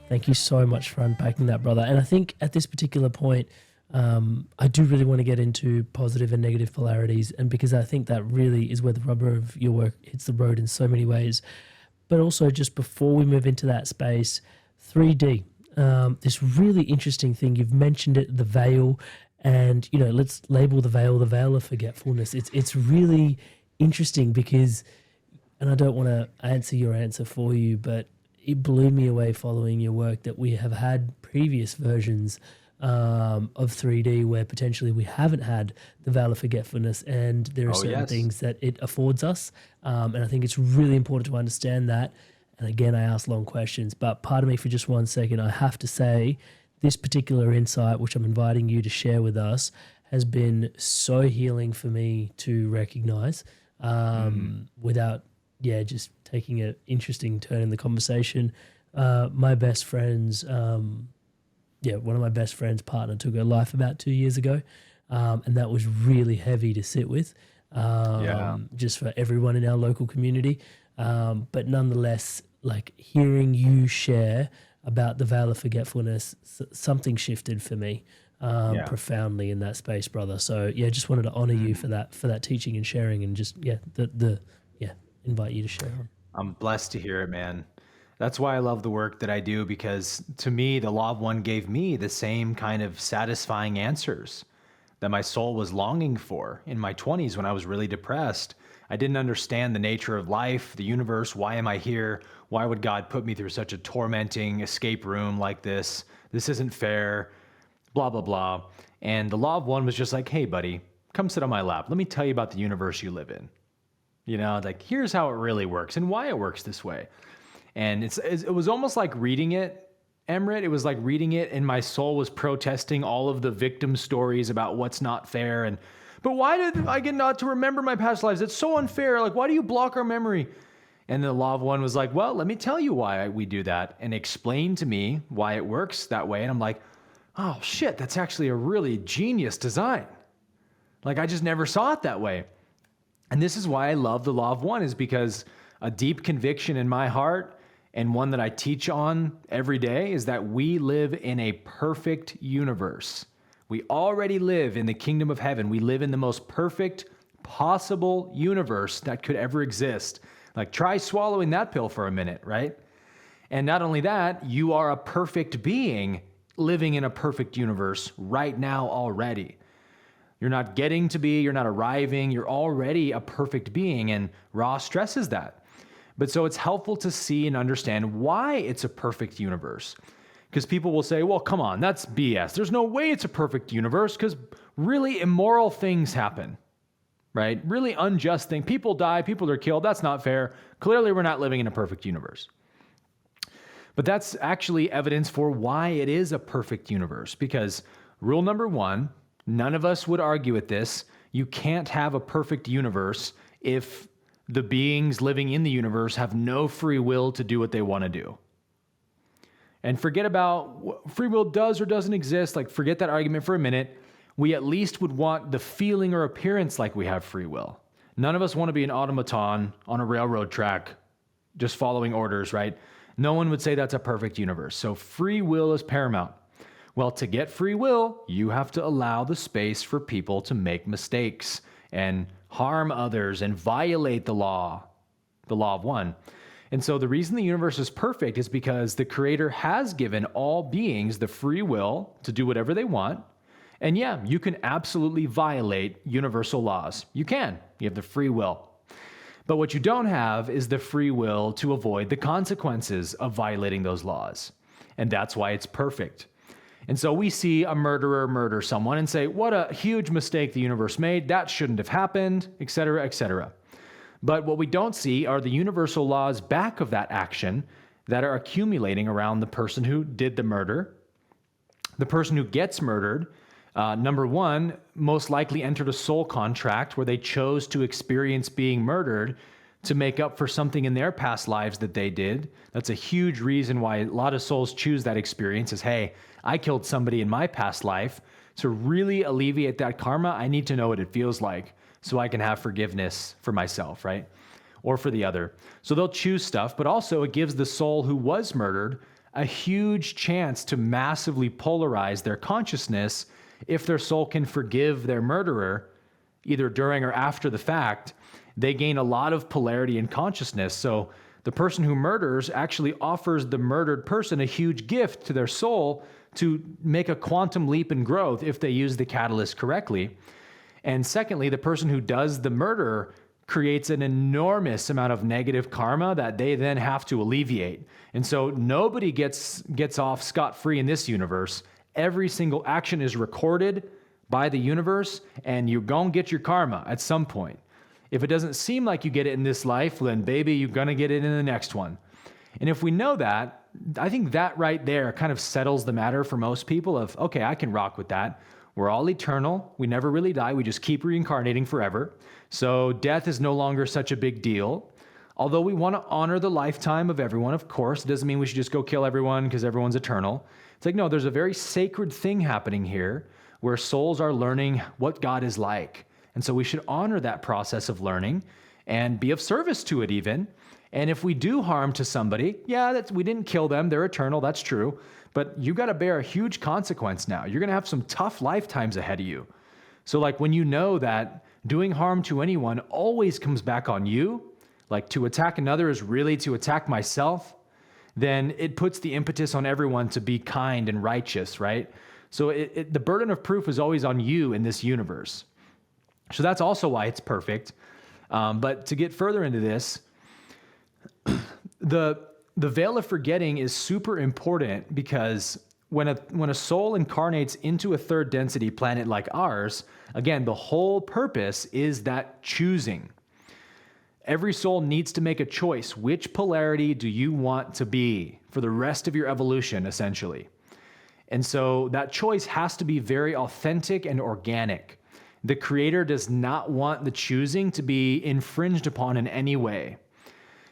Thank you so much for unpacking that, brother. And I think at this particular point, I do really want to get into positive and negative polarities, and because I think that really is where the rubber of your work hits the road in so many ways. But also, just before we move into that space, 3D, this really interesting thing, you've mentioned it, the veil, and, you know, let's label the veil of forgetfulness. It's really interesting because, and I don't want to answer your answer for you, but it blew me away following your work that we have had previous versions of 3D where potentially we haven't had the veil of forgetfulness, and there are certain things that it affords us. And I think it's really important to understand that. And again, I ask long questions, but pardon me for just 1 second. I have to say this particular insight, which I'm inviting you to share with us, has been so healing for me to recognize without, just taking an interesting turn in the conversation. My best friend's one of my best friend's partner took her life about 2 years ago. And that was really heavy to sit with, just for everyone in our local community. But nonetheless, like hearing you share about the veil of forgetfulness, something shifted for me profoundly in that space, brother. So just wanted to honor you for that teaching and sharing, and just invite you to share on. I'm blessed to hear it, man. That's why I love the work that I do, because to me, the Law of One gave me the same kind of satisfying answers that my soul was longing for in my 20s when I was really depressed. I didn't understand the nature of life, the universe. Why am I here? Why would God put me through such a tormenting escape room like this? This isn't fair, blah, blah, blah. And the Law of One was just like, hey, buddy, come sit on my lap. Let me tell you about the universe you live in. You know, like, here's how it really works and why it works this way. And it was almost like reading it, Amrit. It was like reading it, and my soul was protesting all of the victim stories about what's not fair. But why did I get not to remember my past lives? It's so unfair. Like, why do you block our memory? And the Law of One was like, well, let me tell you why we do that, and explain to me why it works that way. And I'm like, oh shit, that's actually a really genius design. Like, I just never saw it that way. And this is why I love the Law of One, is because a deep conviction in my heart, and one that I teach on every day, is that we live in a perfect universe. We already live in the kingdom of heaven. We live in the most perfect possible universe that could ever exist. Like, try swallowing that pill for a minute, right? And not only that, you are a perfect being living in a perfect universe right now already. You're not getting to be, you're not arriving, you're already a perfect being, and Ra stresses that. But so it's helpful to see and understand why it's a perfect universe. Because people will say, well, come on, that's BS. There's no way it's a perfect universe, because really immoral things happen, right? Really unjust things. People die, people are killed. That's not fair. Clearly, we're not living in a perfect universe. But that's actually evidence for why it is a perfect universe. Because rule number one, none of us would argue with this. You can't have a perfect universe if the beings living in the universe have no free will to do what they want to do. And forget about what free will does or doesn't exist. Like, forget that argument for a minute. We at least would want the feeling or appearance like we have free will. None of us want to be an automaton on a railroad track just following orders, right? No one would say that's a perfect universe. So free will is paramount. Well, to get free will, you have to allow the space for people to make mistakes and harm others and violate the law of one. And so the reason the universe is perfect is because the Creator has given all beings the free will to do whatever they want. And yeah, you can absolutely violate universal laws. You can. You have the free will. But what you don't have is the free will to avoid the consequences of violating those laws. And that's why it's perfect. And so we see a murderer murder someone and say, what a huge mistake the universe made. That shouldn't have happened, etc., etc. But what we don't see are the universal laws back of that action that are accumulating around the person who did the murder. The person who gets murdered, number one, most likely entered a soul contract where they chose to experience being murdered to make up for something in their past lives that they did. That's a huge reason why a lot of souls choose that experience is, hey, I killed somebody in my past life. To really alleviate that karma, I need to know what it feels like so I can have forgiveness for myself, right? Or for the other. So they'll choose stuff, but also it gives the soul who was murdered a huge chance to massively polarize their consciousness if their soul can forgive their murderer, either during or after the fact. They gain a lot of polarity in consciousness. So the person who murders actually offers the murdered person a huge gift to their soul to make a quantum leap in growth if they use the catalyst correctly. And secondly, the person who does the murder creates an enormous amount of negative karma that they then have to alleviate. And so nobody gets off scot-free in this universe. Every single action is recorded by the universe, and you're going to get your karma at some point. If it doesn't seem like you get it in this life, then baby, you're going to get it in the next one. And if we know that, I think that right there kind of settles the matter for most people of, okay, I can rock with that. We're all eternal. We never really die. We just keep reincarnating forever. So death is no longer such a big deal. Although we want to honor the lifetime of everyone, of course, it doesn't mean we should just go kill everyone because everyone's eternal. It's like, no, there's a very sacred thing happening here where souls are learning what God is like. And so we should honor that process of learning and be of service to it even. And if we do harm to somebody, we didn't kill them, they're eternal, that's true. But you got to bear a huge consequence now. You're going to have some tough lifetimes ahead of you. So like when you know that doing harm to anyone always comes back on you, like to attack another is really to attack myself, then it puts the impetus on everyone to be kind and righteous, right? So the burden of proof is always on you in this universe. So that's also why it's perfect. But to get further into this, the veil of forgetting is super important because when a soul incarnates into a third density planet like ours, again, the whole purpose is that choosing. Every soul needs to make a choice. Which polarity do you want to be for the rest of your evolution, essentially? And so that choice has to be very authentic and organic. The creator does not want the choosing to be infringed upon in any way.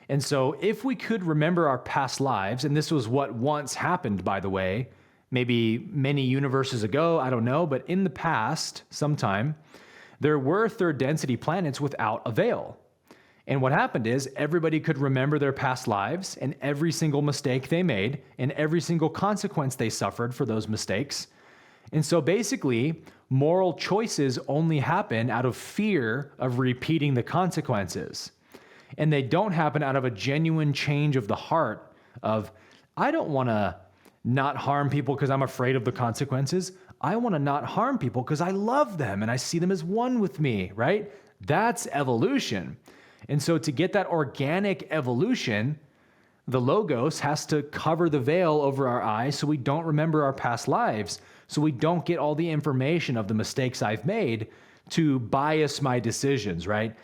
And so if we could remember our past lives, and this was what once happened, by the way, maybe many universes ago, I don't know, but in the past, sometime, there were third density planets without a veil. And what happened is everybody could remember their past lives and every single mistake they made and every single consequence they suffered for those mistakes. And so basically, moral choices only happen out of fear of repeating the consequences. And they don't happen out of a genuine change of the heart of, I don't want to not harm people because I'm afraid of the consequences. I want to not harm people because I love them and I see them as one with me, right? That's evolution. And so to get that organic evolution, the logos has to cover the veil over our eyes so we don't remember our past lives, so we don't get all the information of the mistakes I've made to bias my decisions, right?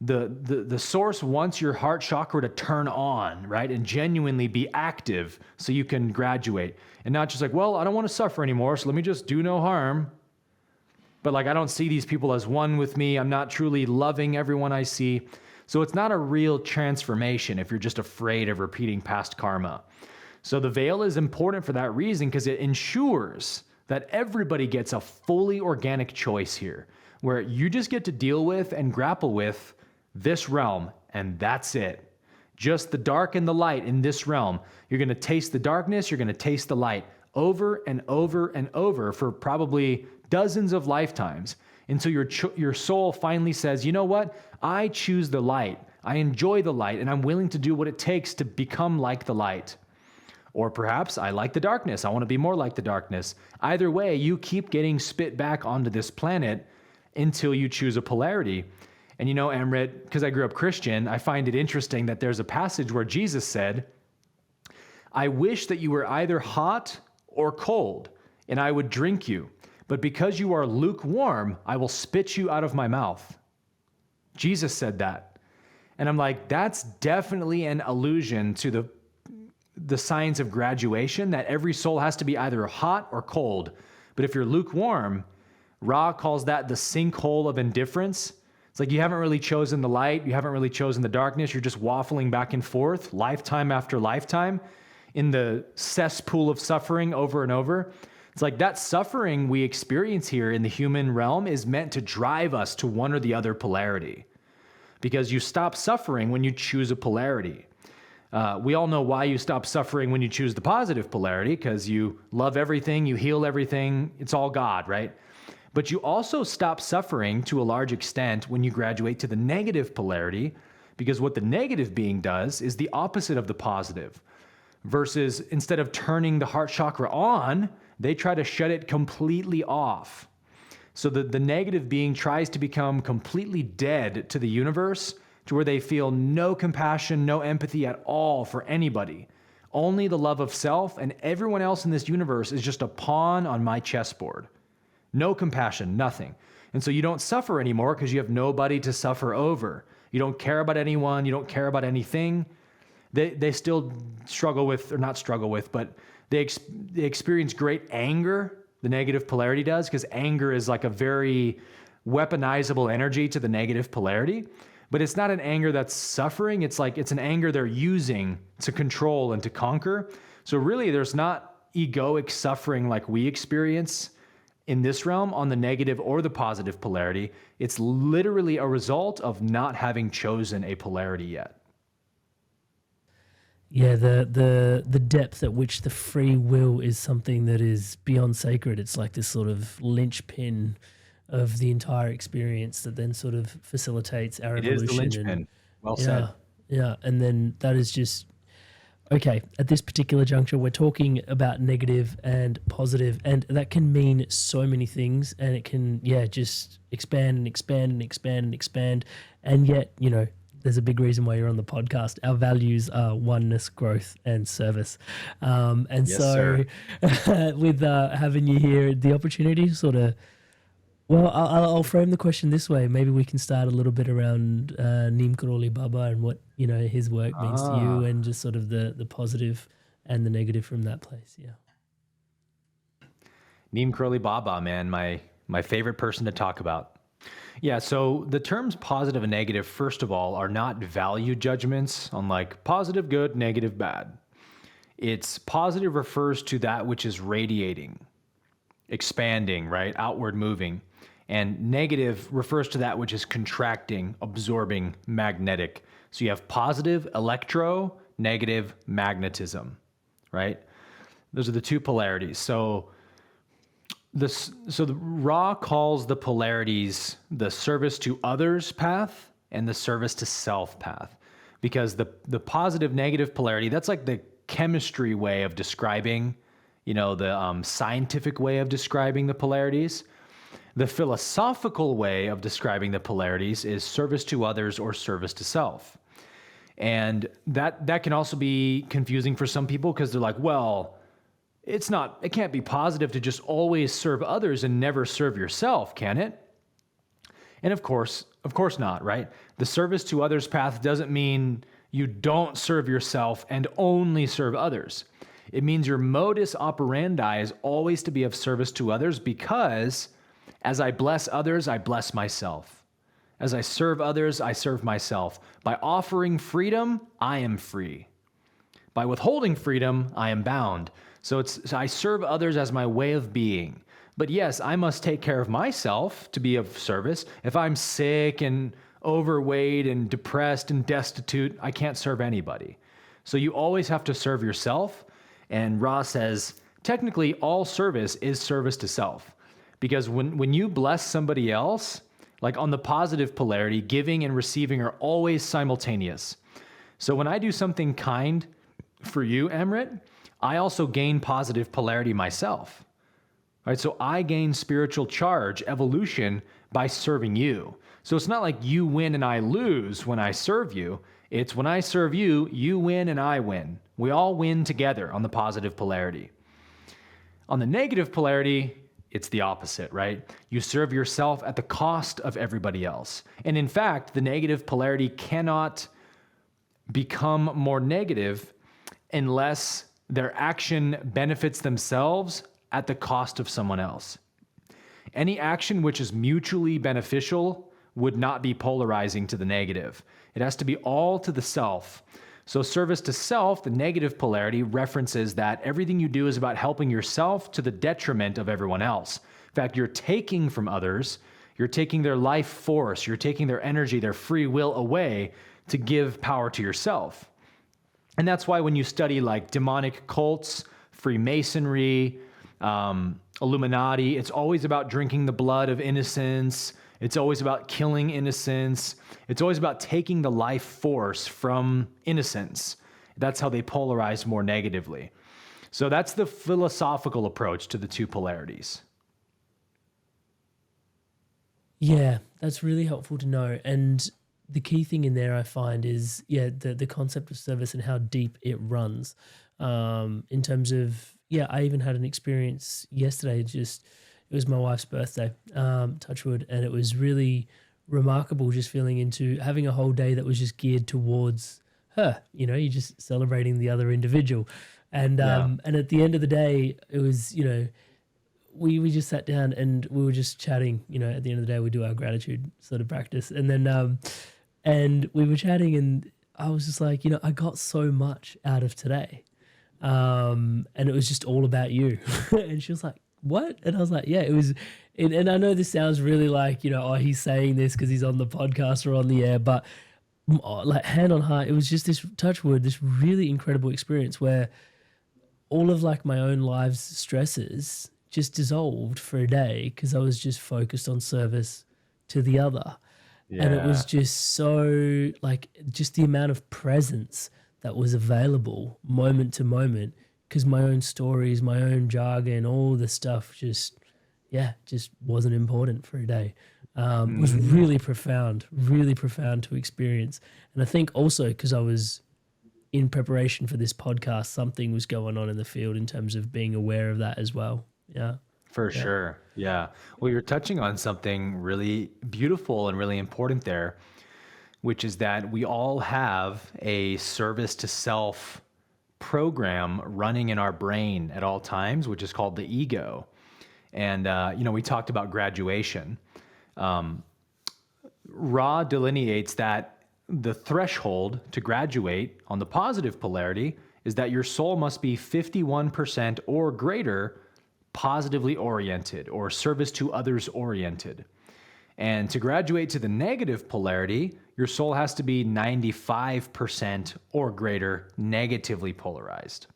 The source wants your heart chakra to turn on, right? And genuinely be active so you can graduate. And not just like, well, I don't want to suffer anymore, so let me just do no harm. But like, I don't see these people as one with me. I'm not truly loving everyone I see. So it's not a real transformation if you're just afraid of repeating past karma. So the veil is important for that reason because it ensures that everybody gets a fully organic choice here, where you just get to deal with and grapple with this realm, and that's it. Just the dark and the light in this realm. You're going to taste the darkness, you're going to taste the light over and over and over for probably dozens of lifetimes until your soul finally says, you know what? I choose the light. I enjoy the light, and I'm willing to do what it takes to become like the light. Or perhaps I like the darkness. I want to be more like the darkness. Either way, you keep getting spit back onto this planet until you choose a polarity. And you know, Amrit, because I grew up Christian, I find it interesting that there's a passage where Jesus said, I wish that you were either hot or cold, and I would drink you. But because you are lukewarm, I will spit you out of my mouth. Jesus said that. And I'm like, that's definitely an allusion to the science of graduation, that every soul has to be either hot or cold. But if you're lukewarm, Ra calls that the sinkhole of indifference. It's It's like you haven't really chosen the light, you haven't really chosen the darkness, you're just waffling back and forth, lifetime after lifetime, in the cesspool of suffering over and over. It's like that suffering we experience here in the human realm is meant to drive us to one or the other polarity, because you stop suffering when you choose a polarity. We all know why you stop suffering when you choose the positive polarity, because you love everything, you heal everything, it's all God, right? But you also stop suffering to a large extent when you graduate to the negative polarity, because what the negative being does is the opposite of the positive. Versus instead of turning the heart chakra on, they try to shut it completely off. So the negative being tries to become completely dead to the universe, to where they feel no compassion, no empathy at all for anybody. Only the love of self, and everyone else in this universe is just a pawn on my chessboard. No compassion, nothing. And so you don't suffer anymore because you have nobody to suffer over. You don't care about anyone, you don't care about anything. They still struggle with, or not struggle with, but they experience great anger, the negative polarity does, because anger is like a very weaponizable energy to the negative polarity. But it's not an anger that's suffering, it's an anger they're using to control and to conquer. So really there's not egoic suffering like we experience in this realm on the negative or the positive polarity. It's literally a result of not having chosen a polarity yet. Yeah, the depth at which the free will is something that is beyond sacred. It's like this sort of linchpin of the entire experience that then sort of facilitates our It is the evolution. linchpin. Well Yeah, said. yeah, and then that is just okay. At this particular juncture, we're talking about negative and positive, and that can mean so many things, and it can just expand and expand and expand and expand, and yet there's a big reason why you're on the podcast. Our values are oneness, growth, and service. And Yes, so, with having you here, the opportunity to sort of, well, I'll frame the question this way. Maybe we can start a little bit around Neem Karoli Baba and what his work means to you, and just sort of the positive and the negative from that place. Yeah. Neem Karoli Baba, man, my favorite person to talk about. Yeah, so the terms positive and negative, first of all, are not value judgments on like positive good, negative bad. It's positive refers to that which is radiating, expanding, right? Outward moving. And negative refers to that which is contracting, absorbing, magnetic. So you have positive electro, negative magnetism, right? Those are the two polarities. So the Ra calls the polarities the service to others path and the service to self path, because the positive negative polarity, that's like the chemistry way of describing, the scientific way of describing the polarities. The philosophical way of describing the polarities is service to others or service to self. And that can also be confusing for some people, because they're like, well, it can't be positive to just always serve others and never serve yourself, can it? And of course not, right? The service to others path doesn't mean you don't serve yourself and only serve others. It means your modus operandi is always to be of service to others, because as I bless others, I bless myself. As I serve others, I serve myself. By offering freedom, I am free. By withholding freedom, I am bound. So I serve others as my way of being. But yes, I must take care of myself to be of service. If I'm sick and overweight and depressed and destitute, I can't serve anybody. So you always have to serve yourself. And Ra says, technically, all service is service to self. Because when you bless somebody else, like on the positive polarity, giving and receiving are always simultaneous. So when I do something kind for you, Amrit, I also gain positive polarity myself. Right? So I gain spiritual charge, evolution, by serving you. So it's not like you win and I lose when I serve you. It's when I serve you, you win and I win. We all win together on the positive polarity. On the negative polarity, it's the opposite, right? You serve yourself at the cost of everybody else. And in fact, the negative polarity cannot become more negative unless their action benefits themselves at the cost of someone else. Any action which is mutually beneficial would not be polarizing to the negative. It has to be all to the self. So service to self, the negative polarity, references that everything you do is about helping yourself to the detriment of everyone else. In fact, you're taking from others, you're taking their life force, you're taking their energy, their free will away to give power to yourself. And that's why when you study like demonic cults, Freemasonry, Illuminati, it's always about drinking the blood of innocents. It's always about killing innocents. It's always about taking the life force from innocence. That's how they polarize more negatively. So that's the philosophical approach to the two polarities. Yeah, that's really helpful to know. And the key thing in there I find is, the concept of service and how deep it runs. In terms of, I even had an experience yesterday. It was my wife's birthday, touch wood, and it was really remarkable just feeling into having a whole day that was just geared towards her. You're just celebrating the other individual. And and at the end of the day, it was, we just sat down and we were just chatting. At the end of the day, we do our gratitude sort of practice. And then and we were chatting, and I was just like, I got so much out of today. And it was just all about you. And she was like, what? And I was like, yeah, it was. And I know this sounds really like, he's saying this because he's on the podcast or on the air, but like hand on heart, it was just this touch wood, this really incredible experience where all of like my own life's stresses just dissolved for a day because I was just focused on service to the other. Yeah. And it was just so like just the amount of presence that was available moment to moment, because my own stories, my own jargon, all the stuff just wasn't important for a day. It was really profound to experience. And I think also because I was in preparation for this podcast, something was going on in the field in terms of being aware of that as well. Yeah. For sure. Yeah. Well, you're touching on something really beautiful and really important there, which is that we all have a service to self program running in our brain at all times, which is called the ego. And, we talked about graduation. Ra delineates that the threshold to graduate on the positive polarity is that your soul must be 51% or greater positively oriented or service to others oriented. And to graduate to the negative polarity, your soul has to be 95% or greater negatively polarized.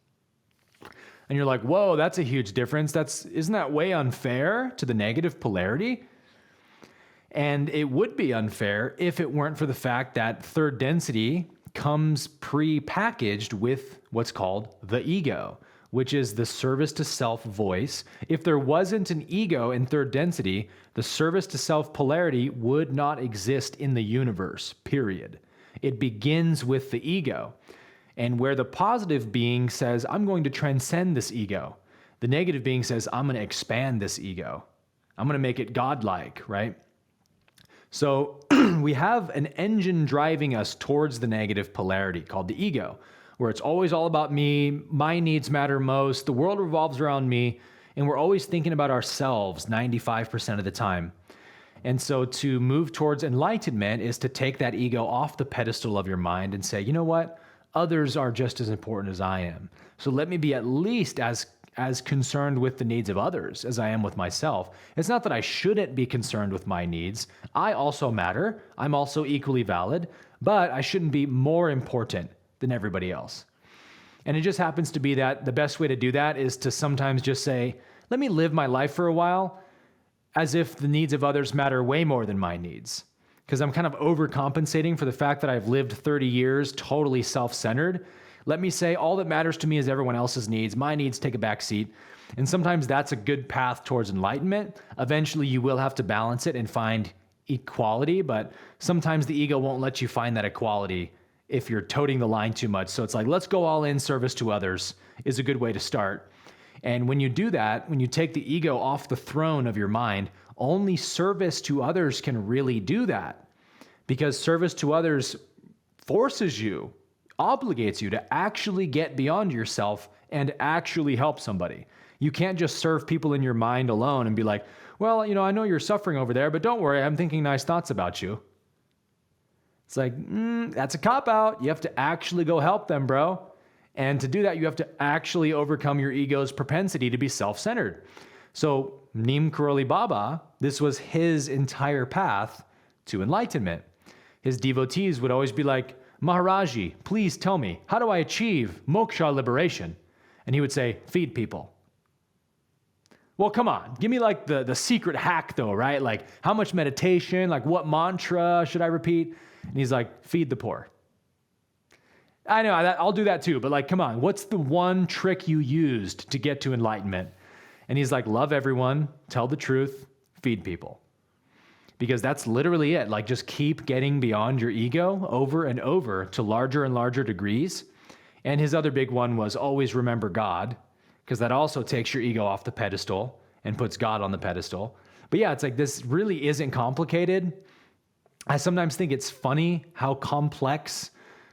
And you're like, whoa, that's a huge difference. Isn't that way unfair to the negative polarity? And it would be unfair if it weren't for the fact that third density comes pre-packaged with what's called the ego, which is the service to self voice. If there wasn't an ego in third density, the service to self polarity would not exist in the universe, period. It begins with the ego. And where the positive being says, I'm going to transcend this ego, the negative being says, I'm going to expand this ego. I'm going to make it godlike, right? So we have an engine driving us towards the negative polarity called the ego, where it's always all about me, my needs matter most, the world revolves around me, and we're always thinking about ourselves 95% of the time. And so to move towards enlightenment is to take that ego off the pedestal of your mind and say, you know what? Others are just as important as I am. So let me be at least as concerned with the needs of others as I am with myself. It's not that I shouldn't be concerned with my needs. I also matter. I'm also equally valid, but I shouldn't be more important than everybody else. And it just happens to be that the best way to do that is to sometimes just say, let me live my life for a while as if the needs of others matter way more than my needs. Because I'm kind of overcompensating for the fact that I've lived 30 years totally self-centered. Let me say all that matters to me is everyone else's needs. My needs take a back seat. And sometimes that's a good path towards enlightenment. Eventually you will have to balance it and find equality, but sometimes the ego won't let you find that equality if you're toting the line too much. So it's like, let's go all in. Service to others is a good way to start. And when you do that, when you take the ego off the throne of your mind, only service to others can really do that, because service to others forces you, obligates you to actually get beyond yourself and actually help somebody. You can't just serve people in your mind alone and be like, well, I know you're suffering over there, but don't worry, I'm thinking nice thoughts about you. It's like, that's a cop-out. You have to actually go help them, bro. And to do that, you have to actually overcome your ego's propensity to be self-centered. So Neem Karoli Baba, this was his entire path to enlightenment. His devotees would always be like, Maharaji, please tell me, how do I achieve moksha liberation? And he would say, feed people. Well, come on, give me like the secret hack though, right? Like how much meditation, like what mantra should I repeat? And he's like, feed the poor. I know, I'll do that too, but like, come on, what's the one trick you used to get to enlightenment? And he's like, love everyone, tell the truth, feed people. Because that's literally it. Like just keep getting beyond your ego over and over to larger and larger degrees. And his other big one was always remember God, because that also takes your ego off the pedestal and puts God on the pedestal. But yeah, it's like this really isn't complicated. I sometimes think it's funny how complex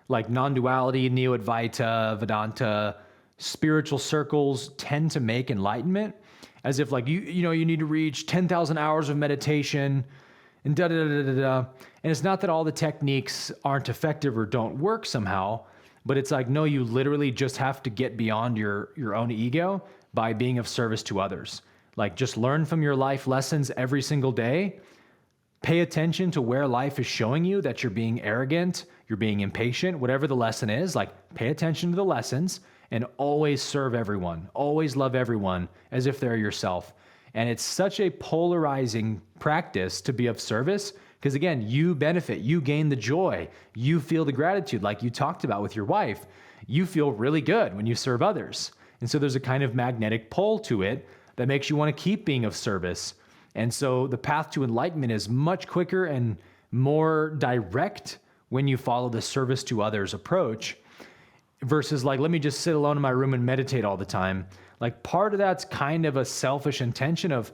like non-duality, Neo-Advaita, Vedanta, spiritual circles tend to make enlightenment, as if like you need to reach 10,000 hours of meditation and da-da-da-da-da. And it's not that all the techniques aren't effective or don't work somehow, but it's like, no, you literally just have to get beyond your own ego by being of service to others. Like just learn from your life lessons every single day. Pay attention to where life is showing you that you're being arrogant, you're being impatient, whatever the lesson is, like pay attention to the lessons and always serve everyone, always love everyone as if they're yourself. And it's such a polarizing practice to be of service because again, you benefit, you gain the joy, you feel the gratitude like you talked about with your wife. You feel really good when you serve others. And so there's a kind of magnetic pull to it that makes you want to keep being of service. And so the path to enlightenment is much quicker and more direct when you follow the service to others approach versus like, let me just sit alone in my room and meditate all the time. Like part of that's kind of a selfish intention of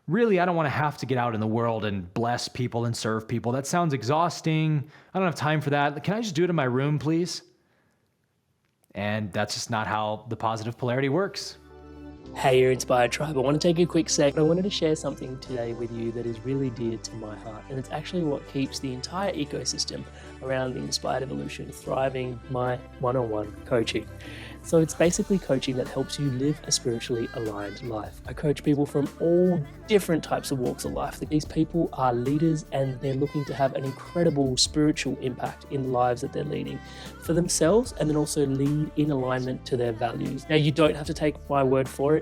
really, I don't want to have to get out in the world and bless people and serve people. That sounds exhausting. I don't have time for that. Can I just do it in my room, please? And that's just not how the positive polarity works. Hey, you're Inspired Tribe. I want to take a quick sec. I wanted to share something today with you that is really dear to my heart. And it's actually what keeps the entire ecosystem around the Inspired Evolution thriving, my one-on-one coaching. So it's basically coaching that helps you live a spiritually aligned life. I coach people from all different types of walks of life. These people are leaders and they're looking to have an incredible spiritual impact in the lives that they're leading for themselves and then also lead in alignment to their values. Now, you don't have to take my word for it.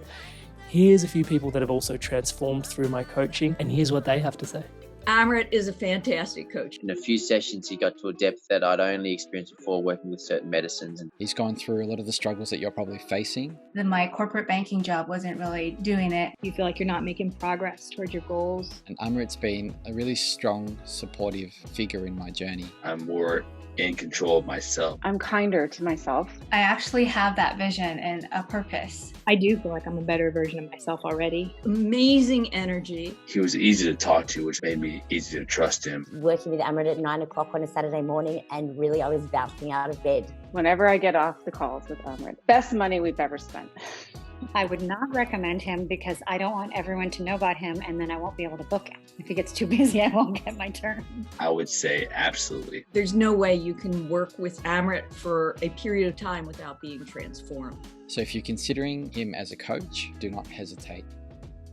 Here's a few people that have also transformed through my coaching, and here's what they have to say. Amrit is a fantastic coach. In a few sessions, he got to a depth that I'd only experienced before working with certain medicines. And he's gone through a lot of the struggles that you're probably facing. Then my corporate banking job wasn't really doing it. You feel like you're not making progress towards your goals. And Amrit's been a really strong, supportive figure in my journey. I'm more in control of myself. I'm kinder to myself. I actually have that vision and a purpose. I do feel like I'm a better version of myself already. Amazing energy. He was easy to talk to, which made me easy to trust him. Working with Amrit at 9 o'clock on a Saturday morning, and really I was bouncing out of bed. Whenever I get off the calls with Amrit, best money we've ever spent. I would not recommend him because I don't want everyone to know about him and then I won't be able to book him. If he gets too busy, I won't get my turn. I would say absolutely. There's no way you can work with Amrit for a period of time without being transformed. So if you're considering him as a coach, do not hesitate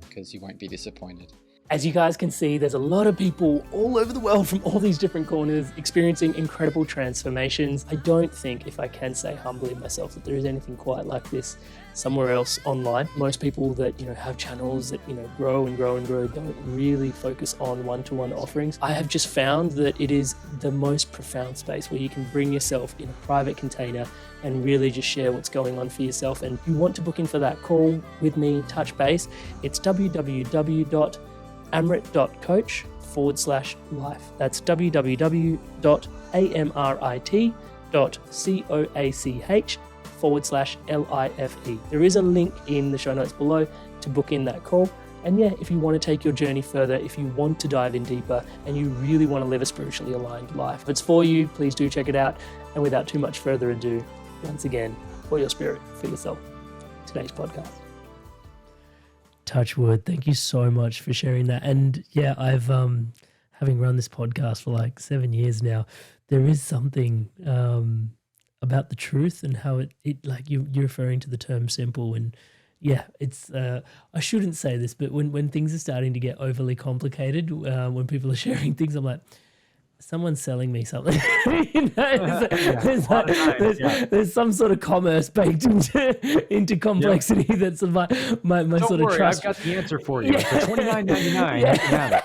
because you won't be disappointed. As you guys can see, there's a lot of people all over the world from all these different corners experiencing incredible transformations. I don't think, if I can say humbly myself, that there is anything quite like this somewhere else online. Most people that, have channels that, grow and grow and grow don't really focus on one-to-one offerings. I have just found that it is the most profound space where you can bring yourself in a private container and really just share what's going on for yourself. And if you want to book in for that call with me, touch base, it's www.amrit.coach/life. That's www.amrit.coach/LIFE. There is a link in the show notes below to book in that call. And yeah, if you want to take your journey further, if you want to dive in deeper and you really want to live a spiritually aligned life, if it's for you, please do check it out. And without too much further ado, once again, for your spirit, for yourself, today's podcast. Touch wood. Thank you so much for sharing that. And yeah, I've having run this podcast for like 7 years now, there is something about the truth and how it like you're referring to the term simple. And yeah, it's I shouldn't say this, but when things are starting to get overly complicated, when people are sharing things, I'm like, someone's selling me something. You know, there's some sort of commerce baked into complexity. Yep. That's my Don't sort worry, of trust. I've got the answer for you. For $29.99, you can have it.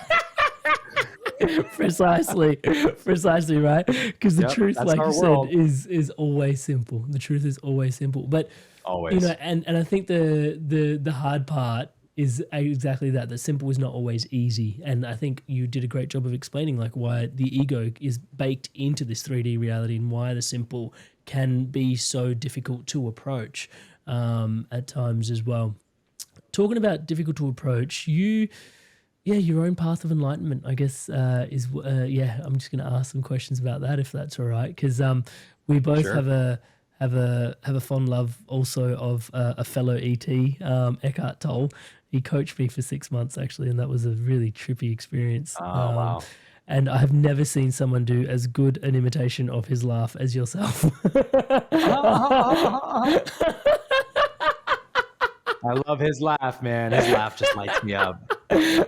Precisely right, because the truth, like you world. said, is always simple. The truth is always simple, but always, you know, and I think the hard part is exactly that. The simple is not always easy, and I think you did a great job of explaining like why the ego is baked into this 3D reality and why the simple can be so difficult to approach at times as well. Talking about difficult to approach, your own path of enlightenment, I guess, is I'm just going to ask some questions about that if that's all right, because we both have a fond love also of a fellow ET, Eckhart Tolle. He coached me for 6 months actually, and that was a really trippy experience. Oh, wow. And I have never seen someone do as good an imitation of his laugh as yourself. I love his laugh, man. His laugh just lights me up.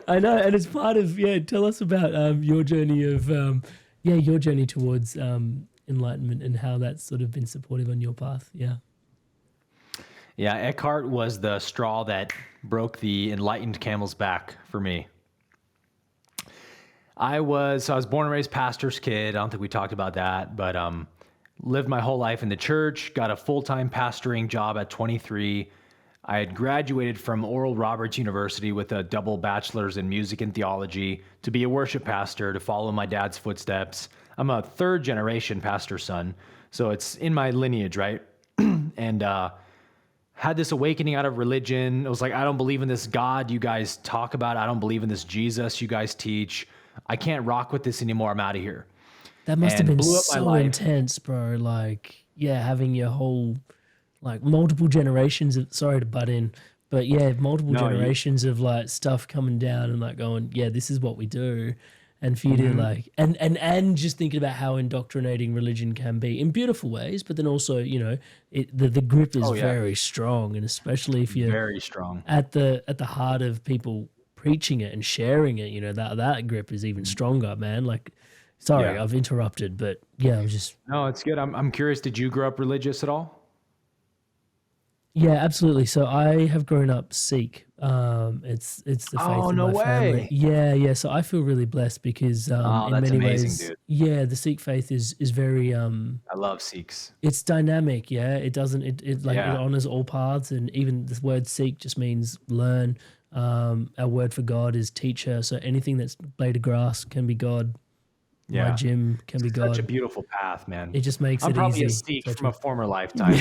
I know, and it's part of tell us about your journey of your journey towards enlightenment and how that's sort of been supportive on your path. Yeah, Eckhart was the straw that broke the enlightened camel's back for me. I was born and raised pastor's kid. I don't think we talked about that, but lived my whole life in the church, got a full-time pastoring job at 23. I had graduated from Oral Roberts University with a double bachelor's in music and theology to be a worship pastor, to follow my dad's footsteps. I'm a third generation pastor's son, so it's in my lineage, right? And had this awakening out of religion. It was like, I don't believe in this God you guys talk about. I don't believe in this Jesus you guys teach. I can't rock with this anymore. I'm out of here. That must have been so intense, bro. Like, having your whole, like, multiple generations of, sorry to butt in, but multiple generations of like stuff coming down and like going, this is what we do. And for you to like, and just thinking about how indoctrinating religion can be in beautiful ways, but then also, you know, the grip is very strong, and especially if you're very strong at the heart of people preaching it and sharing it, you know, that grip is even stronger, man. Like, sorry, I've interrupted, but I'm just. No, it's good. I'm curious. Did you grow up religious at all? Yeah, absolutely. So I have grown up Sikh. It's the faith of my family. Yeah. So I feel really blessed because in many ways, dude. The Sikh faith is very. I love Sikhs. It's dynamic. Yeah, it doesn't. It honors all paths, and even the word Sikh just means learn. Our word for God is teacher. So anything that's blade of grass can be God. My gym can be God. Such a beautiful path, man. It just makes it easy. I'm probably a Sikh from a former lifetime.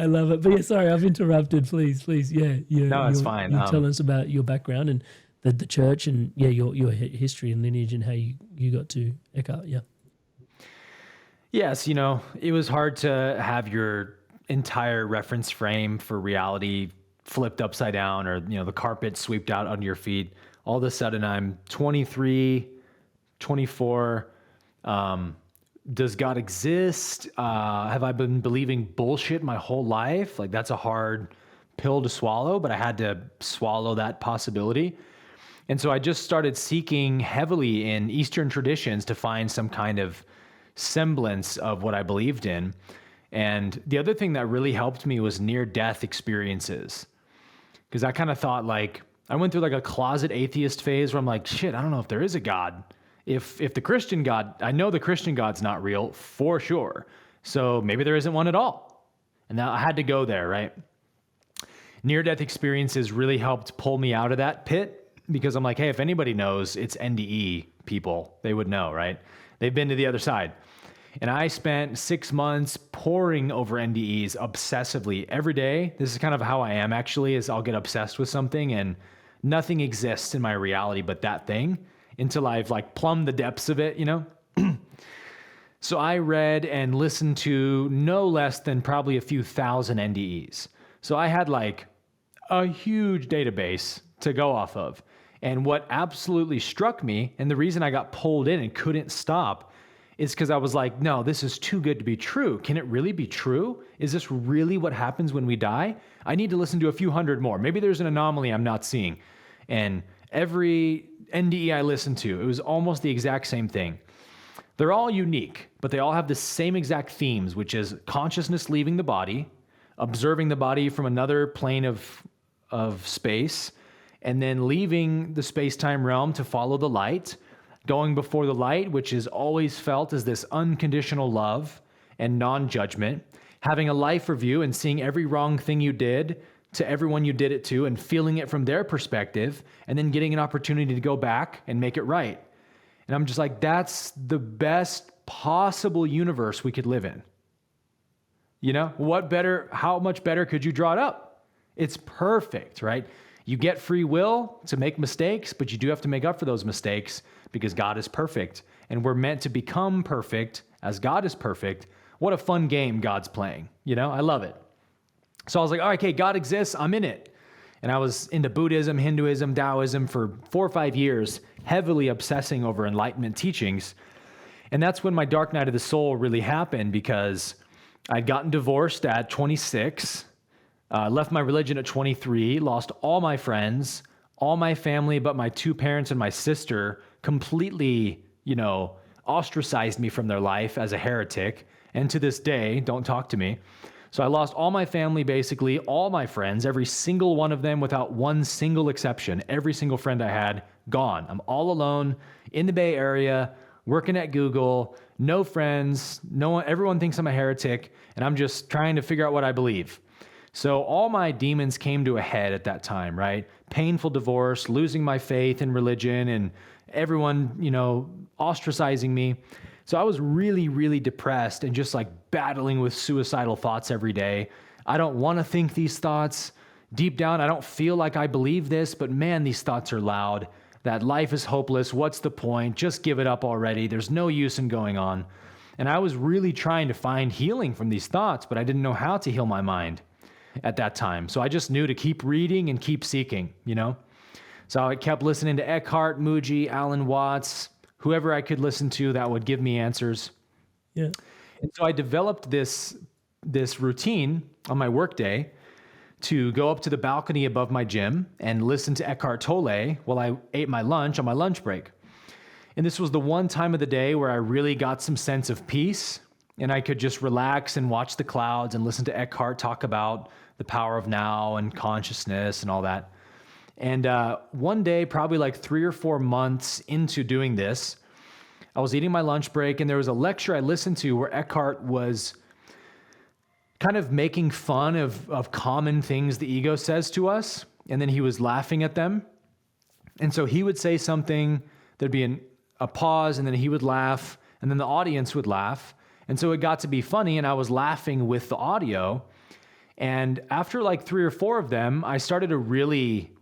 I love it. But sorry, I've interrupted. Please. No, it's fine. You tell us about your background and the church and your history and lineage and how you got to Eckhart. Yes, you know, it was hard to have your entire reference frame for reality flipped upside down, or, you know, the carpet swept out under your feet. All of a sudden I'm 23, 24. Does God exist? Have I been believing bullshit my whole life? Like, that's a hard pill to swallow, but I had to swallow that possibility. And so I just started seeking heavily in Eastern traditions to find some kind of semblance of what I believed in. And the other thing that really helped me was near-death experiences. Because I kind of thought, like, I went through like a closet atheist phase where I'm like, shit, I don't know if there is a God. If the Christian God, I know the Christian God's not real for sure. So maybe there isn't one at all. And now I had to go there, right? Near-death experiences really helped pull me out of that pit, because I'm like, hey, if anybody knows, it's NDE people. They would know, right? They've been to the other side. And I spent 6 months poring over NDEs obsessively every day. This is kind of how I am, actually, is I'll get obsessed with something and nothing exists in my reality but that thing until I've like plumbed the depths of it, you know? So I read and listened to no less than probably a few thousand NDEs. So I had like a huge database to go off of. And what absolutely struck me, and the reason I got pulled in and couldn't stop, is because I was like, no, this is too good to be true. Can it really be true? Is this really what happens when we die? I need to listen to a few hundred more. Maybe there's an anomaly I'm not seeing. And every NDE I listened to, it was almost the exact same thing. They're all unique, but they all have the same exact themes, which is consciousness leaving the body, observing the body from another plane of space, and then leaving the space-time realm to follow the light, going before the light, which is always felt as this unconditional love and non-judgment, having a life review and seeing every wrong thing you did to everyone you did it to and feeling it from their perspective, and then getting an opportunity to go back and make it right. And I'm just like, that's the best possible universe we could live in. You know, how much better could you draw it up? It's perfect, right? You get free will to make mistakes, but you do have to make up for those mistakes because God is perfect. And we're meant to become perfect as God is perfect. What a fun game God's playing. You know, I love it. So I was like, all right, okay, God exists. I'm in it. And I was into Buddhism, Hinduism, Taoism for 4 or 5 years, heavily obsessing over Enlightenment teachings. And that's when my dark night of the soul really happened, because I'd gotten divorced at 26, left my religion at 23, lost all my friends, all my family but my 2 parents and my sister completely, ostracized me from their life as a heretic. And to this day, don't talk to me. So I lost all my family, basically, all my friends, every single one of them without one single exception. Every single friend I had, gone. I'm all alone in the Bay Area, working at Google, no friends, no one, everyone thinks I'm a heretic, and I'm just trying to figure out what I believe. So all my demons came to a head at that time, right? Painful divorce, losing my faith in religion, and everyone, ostracizing me. So I was really, really depressed and just like battling with suicidal thoughts every day. I don't want to think these thoughts. Deep down, I don't feel like I believe this, but man, these thoughts are loud. That life is hopeless. What's the point? Just give it up already. There's no use in going on. And I was really trying to find healing from these thoughts, but I didn't know how to heal my mind at that time. So I just knew to keep reading and keep seeking, So I kept listening to Eckhart, Muji, Alan Watts, whoever I could listen to that would give me answers. Yeah. And so I developed this routine on my workday to go up to the balcony above my gym and listen to Eckhart Tolle while I ate my lunch on my lunch break. And this was the one time of the day where I really got some sense of peace, and I could just relax and watch the clouds and listen to Eckhart talk about the power of now and consciousness and all that. And one day, probably like 3 or 4 months into doing this, I was eating my lunch break, and there was a lecture I listened to where Eckhart was kind of making fun of common things the ego says to us, and then he was laughing at them. And so he would say something, there'd be a pause, and then he would laugh, and then the audience would laugh. And so it got to be funny, and I was laughing with the audio. And after like 3 or 4 of them, I started to really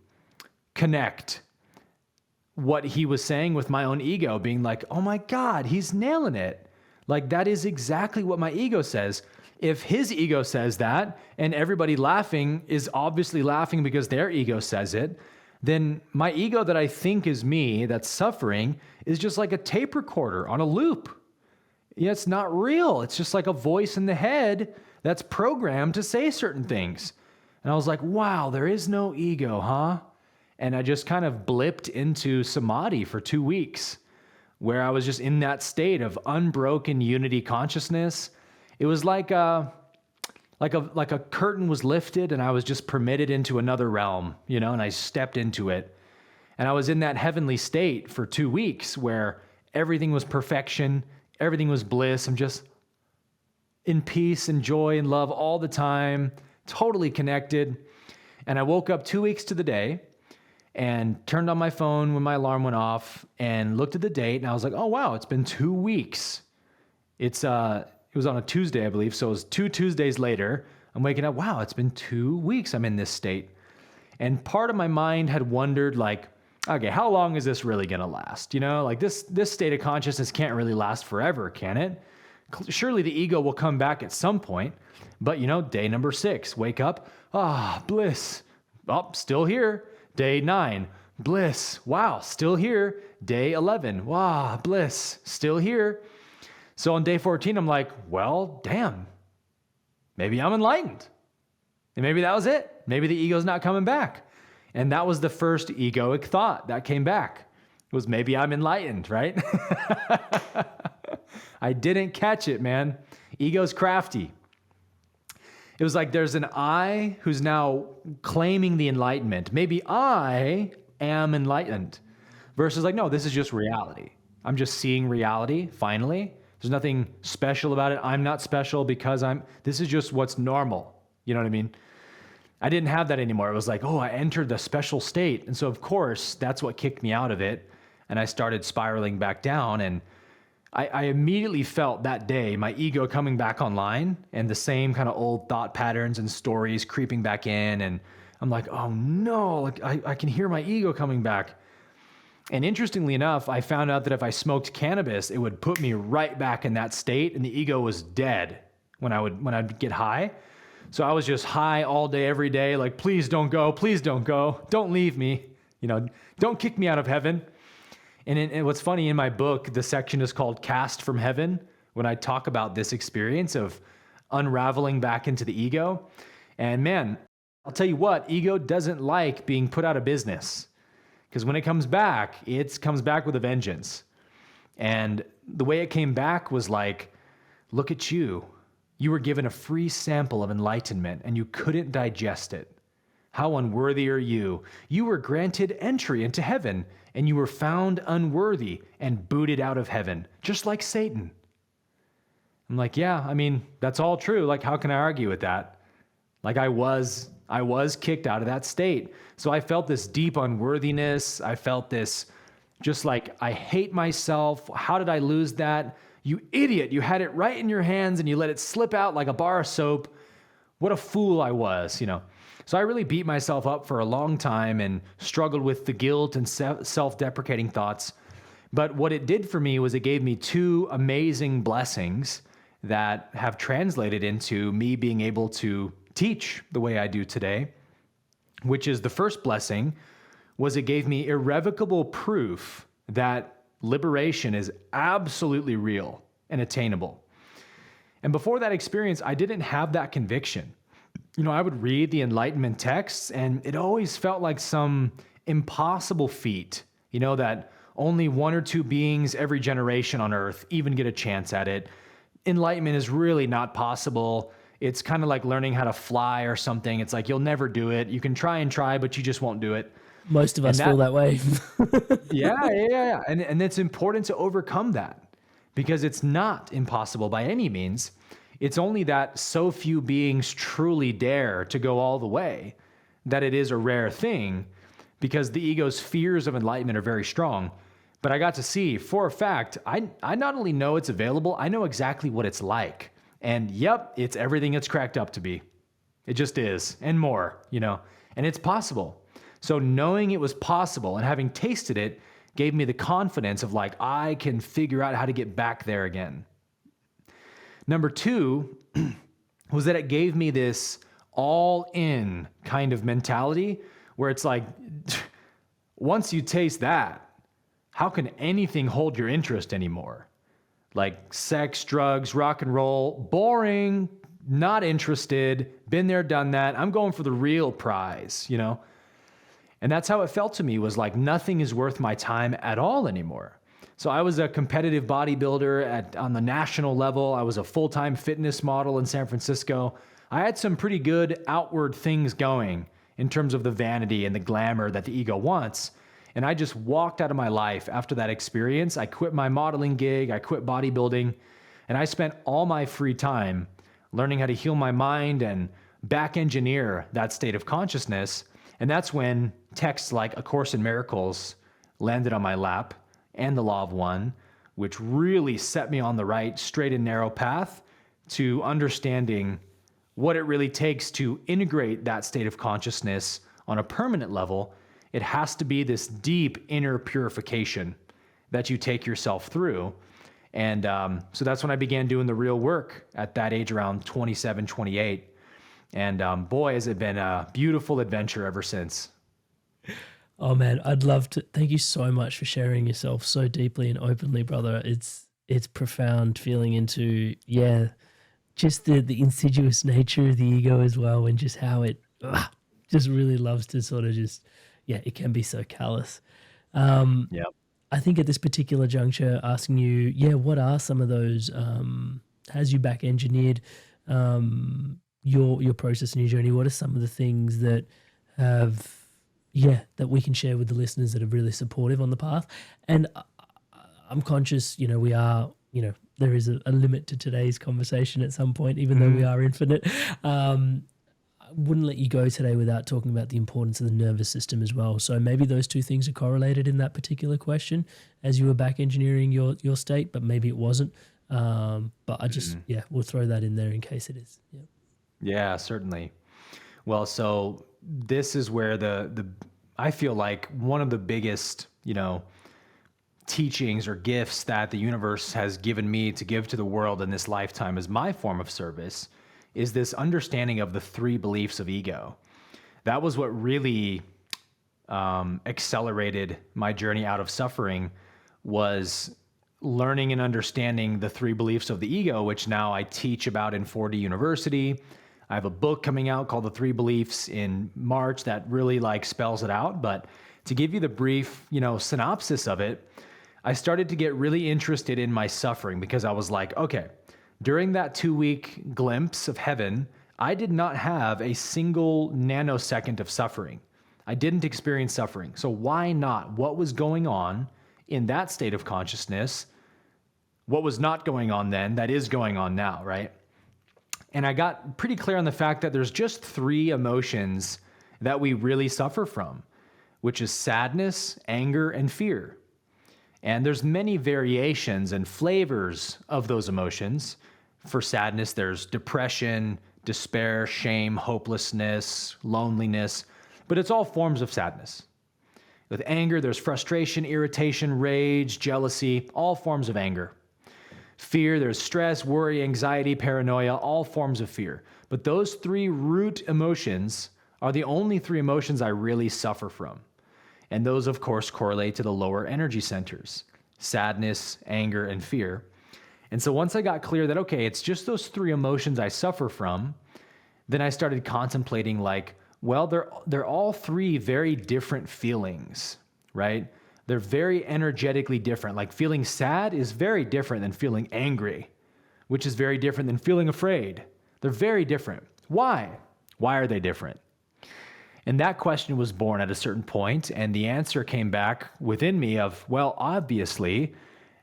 connect what he was saying with my own ego, being like, oh my God, he's nailing it. Like, that is exactly what my ego says. If his ego says that, and everybody laughing is obviously laughing because their ego says it, then my ego that I think is me, that's suffering, is just like a tape recorder on a loop. Yeah, it's not real. It's just like a voice in the head that's programmed to say certain things. And I was like, wow, there is no ego, huh? And I just kind of blipped into samadhi for 2 weeks, where I was just in that state of unbroken unity consciousness. It was like a curtain was lifted, and I was just permitted into another realm, and I stepped into it. And I was in that heavenly state for 2 weeks where everything was perfection, everything was bliss. I'm just in peace and joy and love all the time, totally connected. And I woke up 2 weeks to the day and turned on my phone when my alarm went off and looked at the date, and I was like, oh wow, it's been 2 weeks. It was on a Tuesday, I believe, so it was 2 Tuesdays later. I'm waking up, wow, it's been 2 weeks I'm in this state. And part of my mind had wondered, like, okay, how long is this really gonna last? Like this state of consciousness can't really last forever, can it? Surely the ego will come back at some point. But day number 6, wake up, bliss. Oh, still here. Day 9, bliss. Wow, still here. Day 11, wow, bliss. Still here. So on day 14, I'm like, well, damn, maybe I'm enlightened. And maybe that was it. Maybe the ego's not coming back. And that was the first egoic thought that came back. It was maybe I'm enlightened, right? I didn't catch it, man. Ego's crafty. It was like there's an I who's now claiming the enlightenment. Maybe I am enlightened. Versus like, no, this is just reality. I'm just seeing reality, finally. There's nothing special about it. I'm not special because this is just what's normal. You know what I mean? I didn't have that anymore. It was like, oh, I entered the special state. And so, of course, that's what kicked me out of it. And I started spiraling back down. And I immediately felt that day my ego coming back online and the same kind of old thought patterns and stories creeping back in. And I'm like, oh no, like I can hear my ego coming back. And interestingly enough, I found out that if I smoked cannabis, it would put me right back in that state, and the ego was dead when I'd get high. So I was just high all day, every day, like, please don't go, don't leave me, don't kick me out of heaven. And what's funny, in my book, the section is called Cast from Heaven, when I talk about this experience of unraveling back into the ego. And man, I'll tell you what, ego doesn't like being put out of business. Because when it comes back with a vengeance. And the way it came back was like, look at you. You were given a free sample of enlightenment and you couldn't digest it. How unworthy are you? You were granted entry into heaven and you were found unworthy and booted out of heaven, just like Satan. I'm like, yeah, I mean, that's all true. Like, how can I argue with that? Like I was kicked out of that state. So I felt this deep unworthiness. I felt this just like, I hate myself. How did I lose that? You idiot. You had it right in your hands and you let it slip out like a bar of soap. What a fool I was, So I really beat myself up for a long time and struggled with the guilt and self-deprecating thoughts. But what it did for me was it gave me 2 amazing blessings that have translated into me being able to teach the way I do today, which is the first blessing was it gave me irrevocable proof that liberation is absolutely real and attainable. And before that experience, I didn't have that conviction. I would read the Enlightenment texts and it always felt like some impossible feat, that only 1 or 2 beings every generation on Earth even get a chance at it. Enlightenment is really not possible. It's kind of like learning how to fly or something. It's like, you'll never do it. You can try, but you just won't do it. Most of us feel that way. Yeah. And it's important to overcome that because it's not impossible by any means. It's only that so few beings truly dare to go all the way that it is a rare thing because the ego's fears of enlightenment are very strong. But I got to see for a fact, I not only know it's available, I know exactly what it's like. And yep, it's everything it's cracked up to be. It just is, and more, and it's possible. So knowing it was possible and having tasted it gave me the confidence of like, I can figure out how to get back there again. Number 2 was that it gave me this all-in kind of mentality where it's like, once you taste that, how can anything hold your interest anymore? Like sex, drugs, rock and roll, boring, not interested, been there, done that. I'm going for the real prize, And that's how it felt to me, was like nothing is worth my time at all anymore. So I was a competitive bodybuilder on the national level. I was a full-time fitness model in San Francisco. I had some pretty good outward things going in terms of the vanity and the glamour that the ego wants. And I just walked out of my life after that experience. I quit my modeling gig, I quit bodybuilding, and I spent all my free time learning how to heal my mind and back engineer that state of consciousness. And that's when texts like A Course in Miracles landed on my lap, and the Law of One, which really set me on the right, straight and narrow path to understanding what it really takes to integrate that state of consciousness on a permanent level. It has to be this deep inner purification that you take yourself through. And so that's when I began doing the real work at that age, around 27, 28. And boy, has it been a beautiful adventure ever since. Oh man, I'd love to. Thank you so much for sharing yourself so deeply and openly, brother. It's profound feeling into just the insidious nature of the ego as well, and just how it just really loves to sort of it can be so callous. Yeah. I think at this particular juncture, asking you, what are some of those? Has you back engineered your process and your journey? What are some of the things that have that we can share with the listeners that are really supportive on the path? And I'm conscious, we are, there is a limit to today's conversation at some point, even though we are infinite. I wouldn't let you go today without talking about the importance of the nervous system as well. So maybe those two things are correlated in that particular question as you were back engineering your state, but maybe it wasn't. But I just, we'll throw that in there in case it is. Yeah. Yeah, certainly. Well, so this is where the I feel like one of the biggest, teachings or gifts that the universe has given me to give to the world in this lifetime as my form of service is this understanding of the three beliefs of ego. That was what really accelerated my journey out of suffering, was learning and understanding the three beliefs of the ego, which now I teach about in 4D University. I have a book coming out called The Three Beliefs in March that really spells it out. But to give you the brief, synopsis of it, I started to get really interested in my suffering because I was like, okay, during that 2-week glimpse of heaven, I did not have a single nanosecond of suffering. I didn't experience suffering. So why not? What was going on in that state of consciousness? What was not going on then that is going on now, right? And I got pretty clear on the fact that there's just 3 emotions that we really suffer from, which is sadness, anger, and fear. And there's many variations and flavors of those emotions. For sadness, there's depression, despair, shame, hopelessness, loneliness, but it's all forms of sadness. With anger, there's frustration, irritation, rage, jealousy, all forms of anger. Fear, there's stress, worry, anxiety, paranoia, all forms of fear. But those 3 root emotions are the only 3 emotions I really suffer from. And those, of course, correlate to the lower energy centers: sadness, anger, and fear. And so once I got clear that, okay, it's just those 3 emotions I suffer from, then I started contemplating well, they're all 3 very different feelings, right? They're very energetically different. Like feeling sad is very different than feeling angry, which is very different than feeling afraid. They're very different. Why? Why are they different? And that question was born at a certain point, and the answer came back within me of, well, obviously,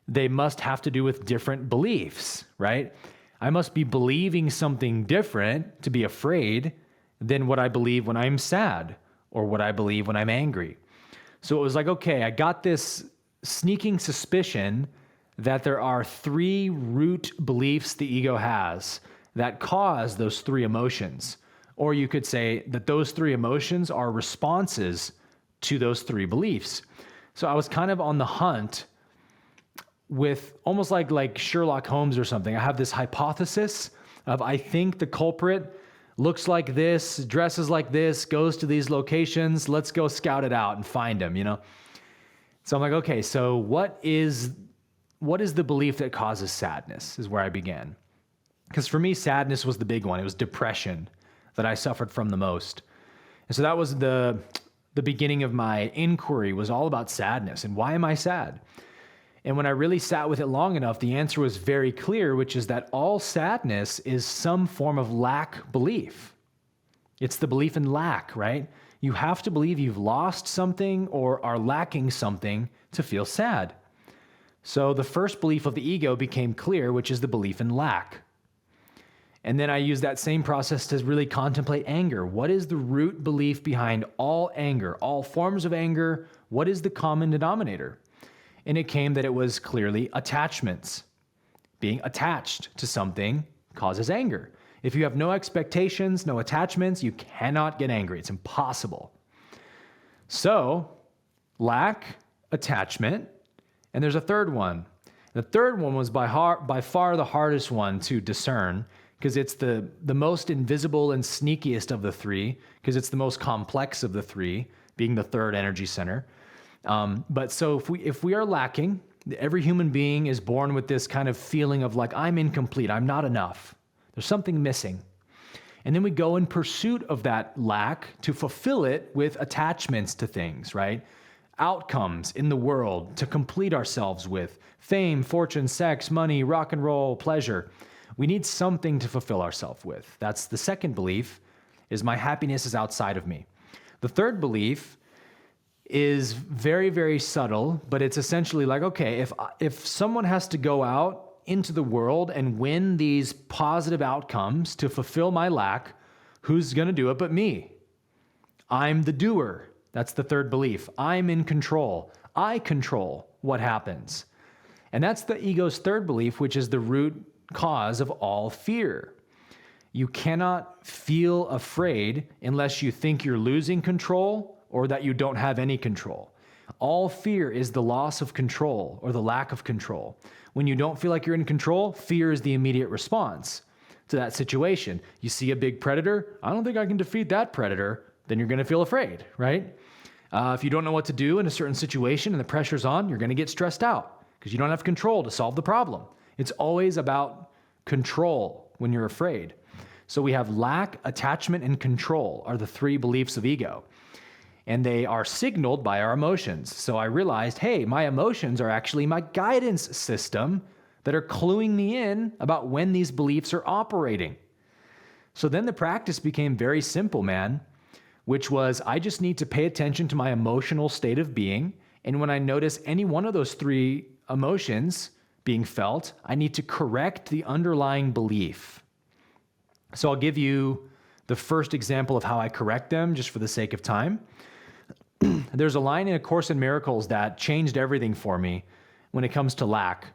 they must have to do with different beliefs, right? I must be believing something different to be afraid than what I believe when I'm sad or what I believe when I'm angry. So it was like, okay, I got this sneaking suspicion that there are 3 root beliefs the ego has that cause those 3 emotions. Or you could say that those 3 emotions are responses to those 3 beliefs. So I was kind of on the hunt with almost like Sherlock Holmes or something. I have this hypothesis of, I think the culprit looks like this, dresses like this, goes to these locations. Let's go scout it out and find him, So I'm like, okay, so what is the belief that causes sadness is where I began. Because for me, sadness was the big one. It was depression that I suffered from the most. And so that was the beginning of my inquiry, was all about sadness. And why am I sad? And when I really sat with it long enough, the answer was very clear, which is that all sadness is some form of lack belief. It's the belief in lack, right? You have to believe you've lost something or are lacking something to feel sad. So the first belief of the ego became clear, which is the belief in lack. And then I used that same process to really contemplate anger. What is the root belief behind all anger, all forms of anger? What is the common denominator? And it came that it was clearly attachments. Being attached to something causes anger. If you have no expectations, no attachments, you cannot get angry. It's impossible. So, lack, attachment, and there's a third one. The third one was by far the hardest one to discern, because it's the most invisible and sneakiest of the three, because it's the most complex of the three, being the third energy center. But so if we are lacking, every human being is born with this kind of feeling of like, I'm incomplete, I'm not enough. There's something missing. And then we go in pursuit of that lack to fulfill it with attachments to things, right? Outcomes in the world to complete ourselves with: fame, fortune, sex, money, rock and roll, pleasure. We need something to fulfill ourselves with. That's the second belief, is my happiness is outside of me. The third belief is very, very subtle, but it's essentially like, okay, if someone has to go out into the world and win these positive outcomes to fulfill my lack, who's going to do it but me? I'm the doer. That's the third belief. I'm in control. I control what happens. And that's the ego's third belief, which is the root cause of all fear. You cannot feel afraid unless you think you're losing control or that you don't have any control. All fear is the loss of control or the lack of control. When you don't feel like you're in control, fear is the immediate response to that situation. You see a big predator, I don't think I can defeat that predator, then you're going to feel afraid, right? If you don't know what to do in a certain situation and the pressure's on, you're going to get stressed out because you don't have control to solve the problem. It's always about control when you're afraid. So we have lack, attachment, and control are the three beliefs of ego. And they are signaled by our emotions. So I realized, hey, my emotions are actually my guidance system that are cluing me in about when these beliefs are operating. So then the practice became very simple, man, which was I just need to pay attention to my emotional state of being. And when I notice any one of those three emotions being felt, I need to correct the underlying belief. So I'll give you the first example of how I correct them just for the sake of time. There's a line in A Course in Miracles that changed everything for me when it comes to lack.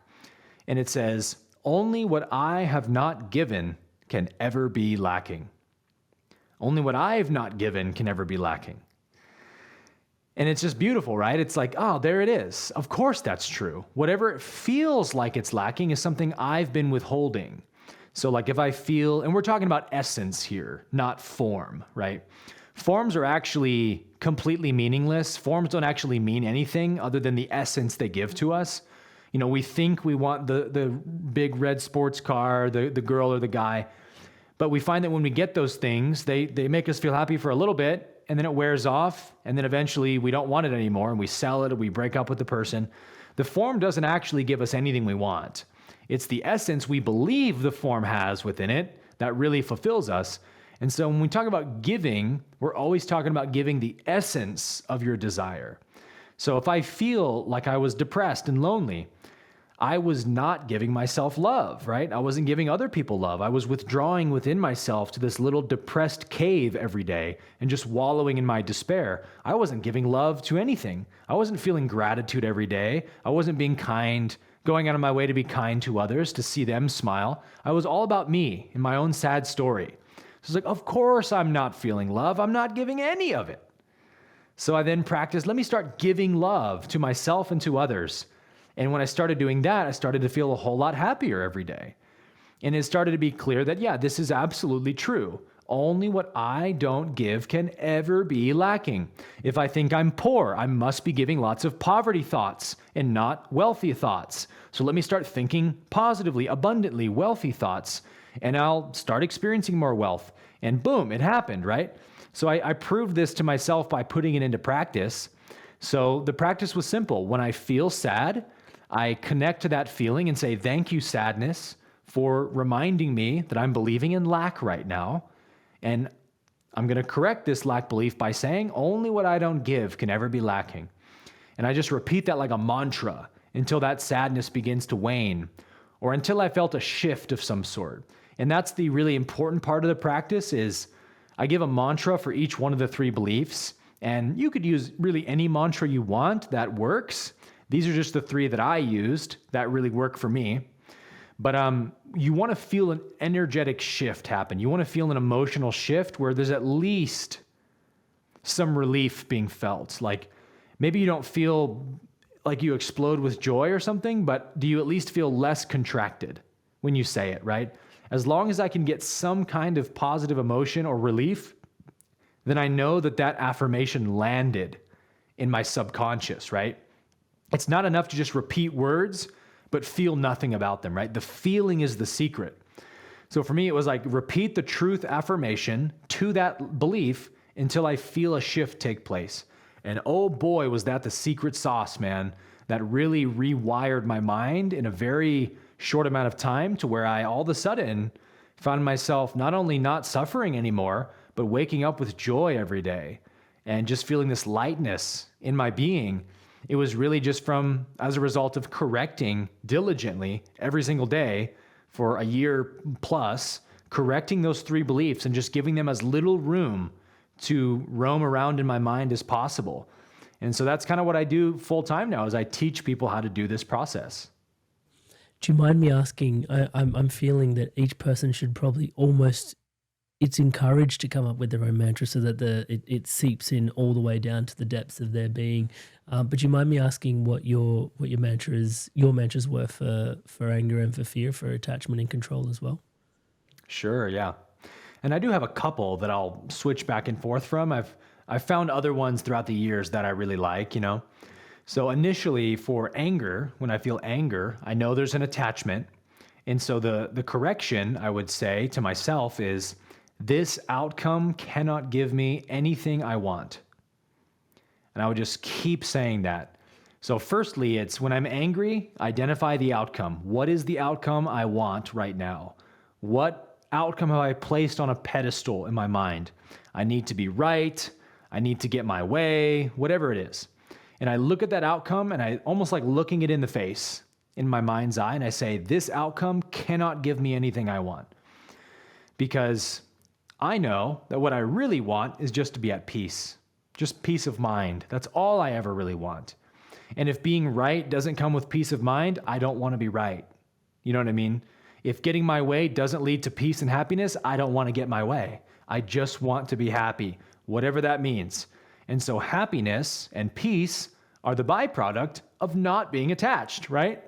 And it says, only what I have not given can ever be lacking. Only what I have not given can ever be lacking. And it's just beautiful, right? It's like, oh, there it is. Of course that's true. Whatever it feels like it's lacking is something I've been withholding. So like if I feel, and we're talking about essence here, not form, right? Forms are actually completely meaningless. Forms don't actually mean anything other than the essence they give to us. You know, we think we want the big red sports car, the girl or the guy, but we find that when we get those things, they make us feel happy for a little bit, and then it wears off, and then eventually we don't want it anymore, and we sell it, or we break up with the person. The form doesn't actually give us anything we want. It's the essence we believe the form has within it that really fulfills us. And so when we talk about giving, we're always talking about giving the essence of your desire. So if I feel like I was depressed and lonely, I was not giving myself love, right? I wasn't giving other people love. I was withdrawing within myself to this little depressed cave every day and just wallowing in my despair. I wasn't giving love to anything. I wasn't feeling gratitude every day. I wasn't being kind, going out of my way to be kind to others, to see them smile. I was all about me and my own sad story. So it's like, of course I'm not feeling love. I'm not giving any of it. So I then practiced, let me start giving love to myself and to others. And when I started doing that, I started to feel a whole lot happier every day. And it started to be clear that, yeah, this is absolutely true. Only what I don't give can ever be lacking. If I think I'm poor, I must be giving lots of poverty thoughts and not wealthy thoughts. So let me start thinking positively, abundantly, wealthy thoughts, and I'll start experiencing more wealth. And boom, it happened, right? So I proved this to myself by putting it into practice. So the practice was simple. When I feel sad, I connect to that feeling and say, thank you, sadness, for reminding me that I'm believing in lack right now. And I'm going to correct this lack belief by saying, only what I don't give can ever be lacking. And I just repeat that like a mantra until that sadness begins to wane, or until I felt a shift of some sort. And that's the really important part of the practice is I give a mantra for each one of the three beliefs. And you could use really any mantra you want that works. These are just the three that I used that really work for me. But you want to feel an energetic shift happen. You want to feel an emotional shift where there's at least some relief being felt. Like maybe you don't feel like you explode with joy or something, but do you at least feel less contracted when you say it, right? as long as I can get some kind of positive emotion or relief, then I know that that affirmation landed in my subconscious, right? It's not enough to just repeat words, but feel nothing about them, right? The feeling is the secret. So for me, it was like repeat the truth affirmation to that belief until I feel a shift take place. And oh boy, was that the secret sauce, man, that really rewired my mind in a very short amount of time to where I all of a sudden found myself not only not suffering anymore, but waking up with joy every day and just feeling this lightness in my being. It was really just as a result of correcting diligently every single day for a year plus, correcting those 3 beliefs and just giving them as little room to roam around in my mind as possible. And so that's kind of what I do full time now, is I teach people how to do this process. Do you mind me asking, I'm feeling that each person should probably almost, it's encouraged to come up with their own mantra so that it seeps in all the way down to the depths of their being. But do you mind me asking what your mantras were for anger and for fear, for attachment and control as well? Sure, yeah. And I do have a couple that I'll switch back and forth from. I've found other ones throughout the years that I really like, you know. So initially for anger, when I feel anger, I know there's an attachment. And so the correction I would say to myself is, this outcome cannot give me anything I want. And I would just keep saying that. So firstly, it's when I'm angry, identify the outcome. What is the outcome I want right now? What outcome have I placed on a pedestal in my mind? I need to be right. I need to get my way, whatever it is. And I look at that outcome and I almost like looking it in the face in my mind's eye. And I say, this outcome cannot give me anything I want. Because I know that what I really want is just to be at peace, just peace of mind. That's all I ever really want. And if being right doesn't come with peace of mind, I don't want to be right. You know what I mean? If getting my way doesn't lead to peace and happiness, I don't want to get my way. I just want to be happy, whatever that means. And so happiness and peace are the byproduct of not being attached, right?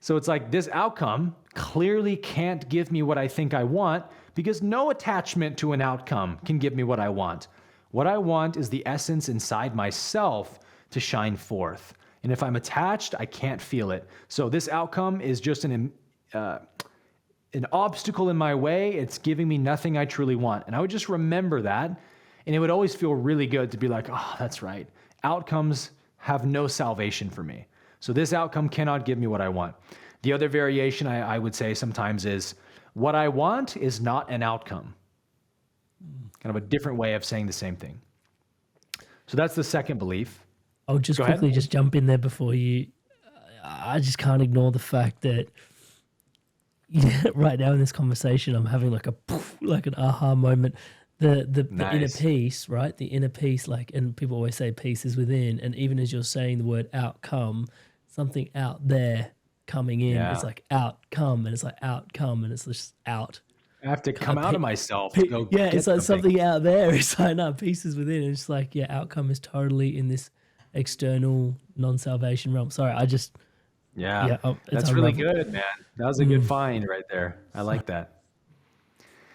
So it's like this outcome clearly can't give me what I think I want because no attachment to an outcome can give me what I want. What I want is the essence inside myself to shine forth. And if I'm attached, I can't feel it. So this outcome is just an obstacle in my way. It's giving me nothing I truly want. And I would just remember that. And it would always feel really good to be like, oh, that's right. Outcomes have no salvation for me. So this outcome cannot give me what I want. The other variation I would say sometimes is, what I want is not an outcome. Kind of a different way of saying the same thing. So that's the second belief. I'll just Go quickly ahead. just jump in there before you. I just can't ignore the fact that right now in this conversation, I'm having like an aha moment. The Nice. inner peace, right? The inner peace, like, and people always say peace is within. And even as you're saying the word outcome, something out there coming in, Yeah. it's like outcome, and it's like outcome, and it's just out. I have to come out of myself. Pe- Go yeah, get it's like something out there. It's like, no, peace is within. And it's like, yeah, outcome is totally in this external non-salvation realm. Sorry, I just, Yeah, it's that's really unraveled. good, man. That was a good find right there. I like that.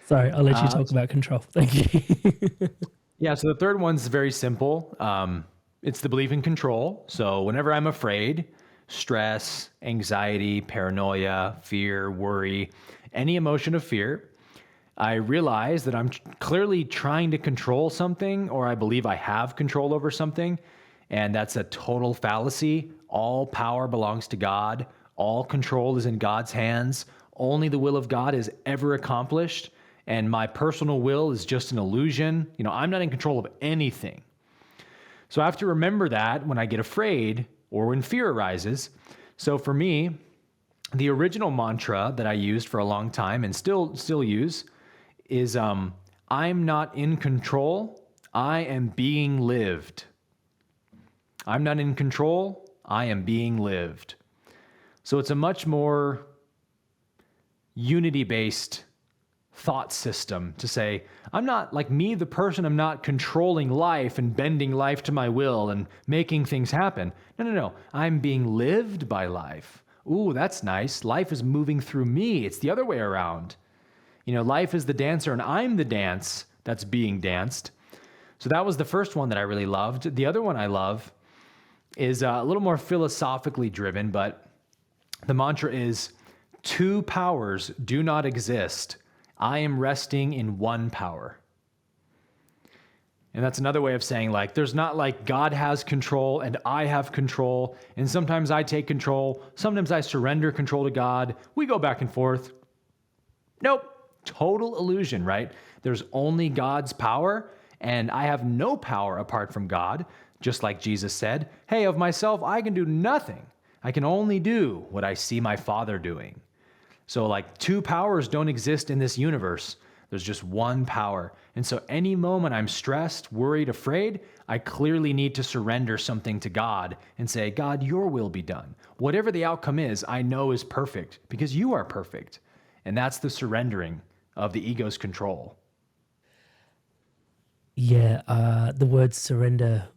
Sorry, I'll let you talk about control. Thank you. Yeah, so the third one's very simple. It's the belief in control. So whenever I'm afraid, stress, anxiety, paranoia, fear, worry, any emotion of fear, I realize that I'm clearly trying to control something, or I believe I have control over something, and that's a total fallacy. All power belongs to God. All control is in God's hands. Only the will of God is ever accomplished, and my personal will is just an illusion. You know, I'm not in control of anything. So I have to remember that when I get afraid or when fear arises. So for me, the original mantra that I used for a long time and still use is I'm not in control, I am being lived. I'm not in control, I am being lived. So it's a much more unity-based thought system to say, I'm not like me, the person, I'm not controlling life and bending life to my will and making things happen. No. I'm being lived by life. ooh, that's nice. Life is moving through me. It's the other way around. Life is the dancer and I'm the dance that's being danced. So that was the first one that I really loved. The other one I love is a little more philosophically driven, but the mantra is, two powers do not exist. I am resting in one power. And that's another way of saying, like, there's not like God has control and I have control, and sometimes I take control, sometimes I surrender control to God. We go back and forth. Nope. Total illusion, right? There's only God's power, and I have no power apart from God. Just like Jesus said, hey, of myself, I can do nothing. I can only do what I see my Father doing. So like two powers don't exist in this universe. There's just one power. And so any moment I'm stressed, worried, afraid, I clearly need to surrender something to God and say, God, your will be done. Whatever the outcome is, I know is perfect because you are perfect. And that's the surrendering of the ego's control. Yeah, the word surrender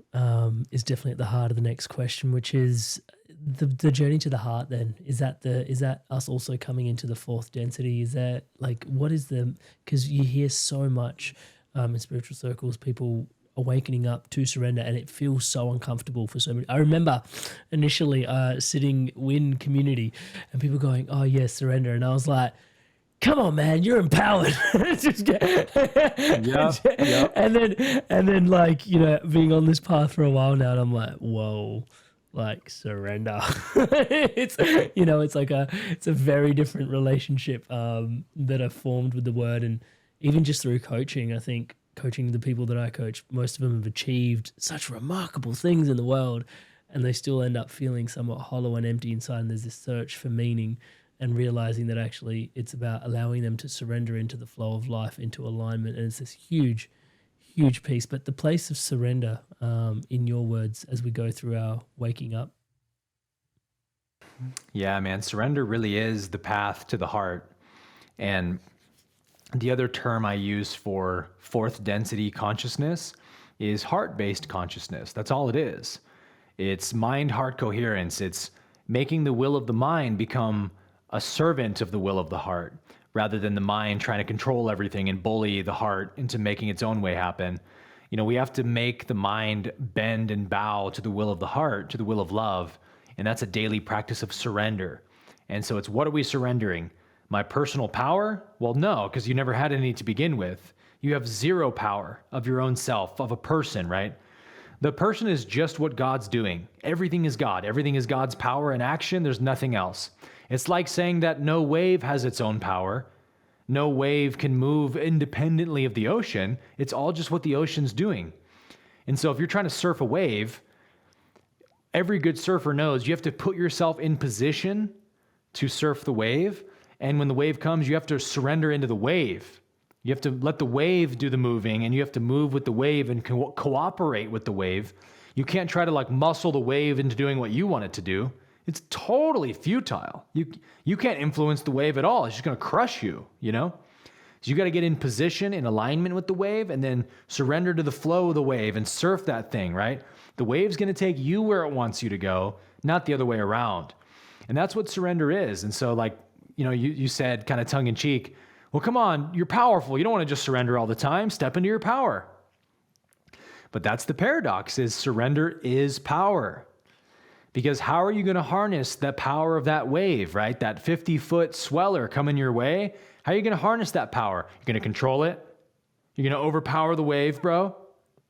is definitely at the heart of the next question, which is the journey to the heart. Then is that us also coming into the fourth density? Is that like what is the? Because you hear so much in spiritual circles, people awakening up to surrender, and it feels so uncomfortable for so many. I remember initially sitting in community and people going, "Oh yes, surrender," and I was like, come on, man, you're empowered. Just Yep. And then like, being on this path for a while now, and I'm like, whoa, like surrender. It's like it's a very different relationship that I've formed with the word. And even just through coaching, I think coaching the people that I coach, most of them have achieved such remarkable things in the world, and they still end up feeling somewhat hollow and empty inside. And there's this search for meaning, and realizing that actually it's about allowing them to surrender into the flow of life, into alignment. And it's this huge, huge piece. But the place of surrender, in your words, as we go through our waking up. Yeah, man, surrender really is the path to the heart. And the other term I use for fourth density consciousness is heart-based consciousness. That's all it is. It's mind-heart coherence. It's making the will of the mind become a servant of the will of the heart, rather than the mind trying to control everything and bully the heart into making its own way happen. We have to make the mind bend and bow to the will of the heart, to the will of love. And that's a daily practice of surrender. And so it's, what are we surrendering? My personal power? Well, no, because you never had any to begin with. You have zero power of your own self, of a person, right? The person is just what God's doing. Everything is God. Everything is God's power and action. There's nothing else. It's like saying that no wave has its own power. No wave can move independently of the ocean. It's all just what the ocean's doing. And so if you're trying to surf a wave, every good surfer knows you have to put yourself in position to surf the wave. And when the wave comes, you have to surrender into the wave. You have to let the wave do the moving, and you have to move with the wave and cooperate with the wave. You can't try to like muscle the wave into doing what you want it to do. It's totally futile. You can't influence the wave at all. It's just going to crush you, So you got to get in position, in alignment with the wave, and then surrender to the flow of the wave and surf that thing, right? The wave's going to take you where it wants you to go, not the other way around. And that's what surrender is. And so like, you said kind of tongue in cheek, well, come on, you're powerful. You don't want to just surrender all the time. Step into your power. But that's the paradox, is surrender is power. Because how are you going to harness the power of that wave, right? That 50-foot sweller coming your way? How are you going to harness that power? You're going to control it? You're going to overpower the wave, bro?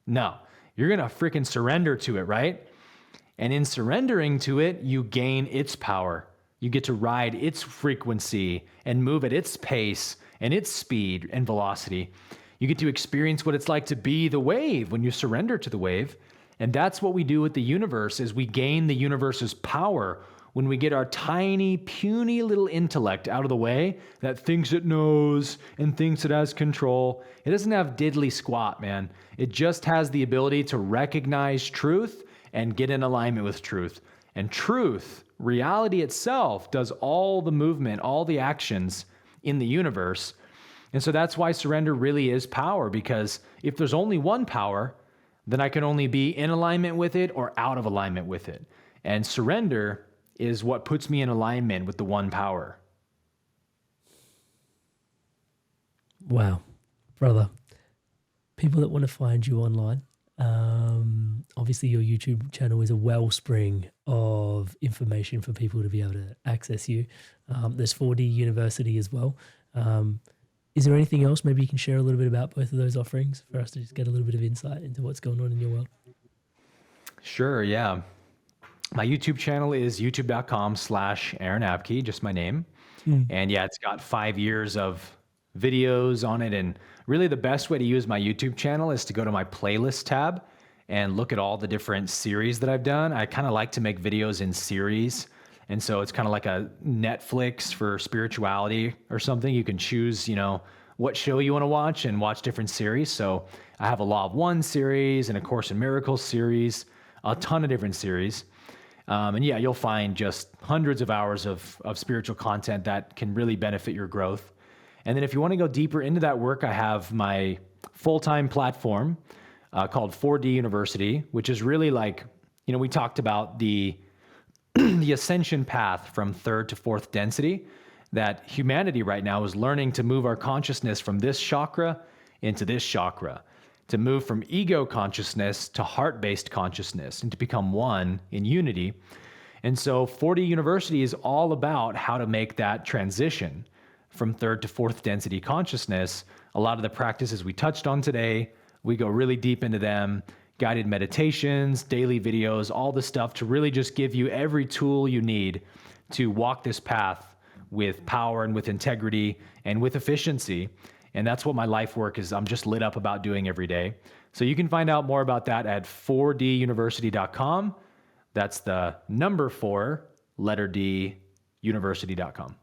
No. You're going to freaking surrender to it, right? And in surrendering to it, you gain its power. You get to ride its frequency and move at its pace and its speed and velocity. You get to experience what it's like to be the wave when you surrender to the wave. And that's what we do with the universe, is we gain the universe's power when we get our tiny, puny little intellect out of the way that thinks it knows and thinks it has control. It doesn't have diddly squat, man. It just has the ability to recognize truth and get in alignment with truth. And truth, reality itself, does all the movement, all the actions in the universe. And so that's why surrender really is power, because if there's only one power, then I can only be in alignment with it or out of alignment with it. And surrender is what puts me in alignment with the one power. Wow, brother. People that want to find you online, obviously your YouTube channel is a wellspring of information for people to be able to access you. There's 4D University as well. Is there anything else maybe you can share a little bit about both of those offerings for us to just get a little bit of insight into what's going on in your world? Sure, yeah. My YouTube channel is youtube.com/Aaron Abke, just my name. And yeah, it's got 5 years of videos on it. And really the best way to use my YouTube channel is to go to my playlist tab and look at all the different series that I've done. I kind of like to make videos in series. And so it's kind of like a Netflix for spirituality or something. You can choose, you know, what show you want to watch and watch different series. So I have a Law of One series and a Course in Miracles series, a ton of different series. And yeah, you'll find just hundreds of hours of spiritual content that can really benefit your growth. And then if you want to go deeper into that work, I have my full-time platform called 4D University, which is really like, you know, we talked about the the ascension path from third to fourth density, that humanity right now is learning to move our consciousness from this chakra into this chakra, to move from ego consciousness to heart-based consciousness, and to become one in unity. And so 4D University is all about how to make that transition from third to fourth density consciousness. A lot of the practices we touched on today, we go really deep into them. Guided meditations, daily videos, all the stuff to really just give you every tool you need to walk this path with power and with integrity and with efficiency. And that's what my life work is. I'm just lit up about doing every day. So you can find out more about that at 4duniversity.com. That's the number 4, letter D, university.com.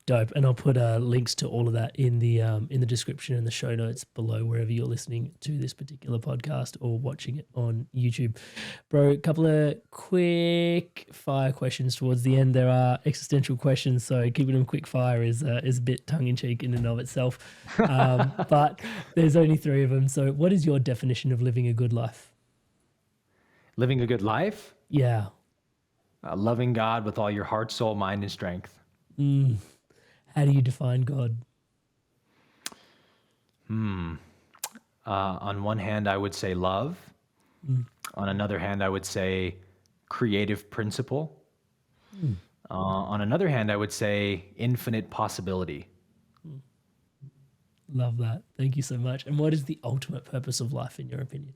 Dope. And I'll put links to all of that in the description and the show notes below, wherever you're listening to this particular podcast or watching it on YouTube. Bro, a couple of quick fire questions towards the end. There are existential questions, so keeping them quick fire is a bit tongue-in-cheek in and of itself. But there's only 3 of them. So what is your definition of living a good life? Living a good life? Yeah. Loving God with all your heart, soul, mind, and strength. How do you define God? On one hand, I would say love. On another hand, I would say creative principle. On another hand, I would say infinite possibility. Love that. Thank you so much. And what is the ultimate purpose of life, in your opinion?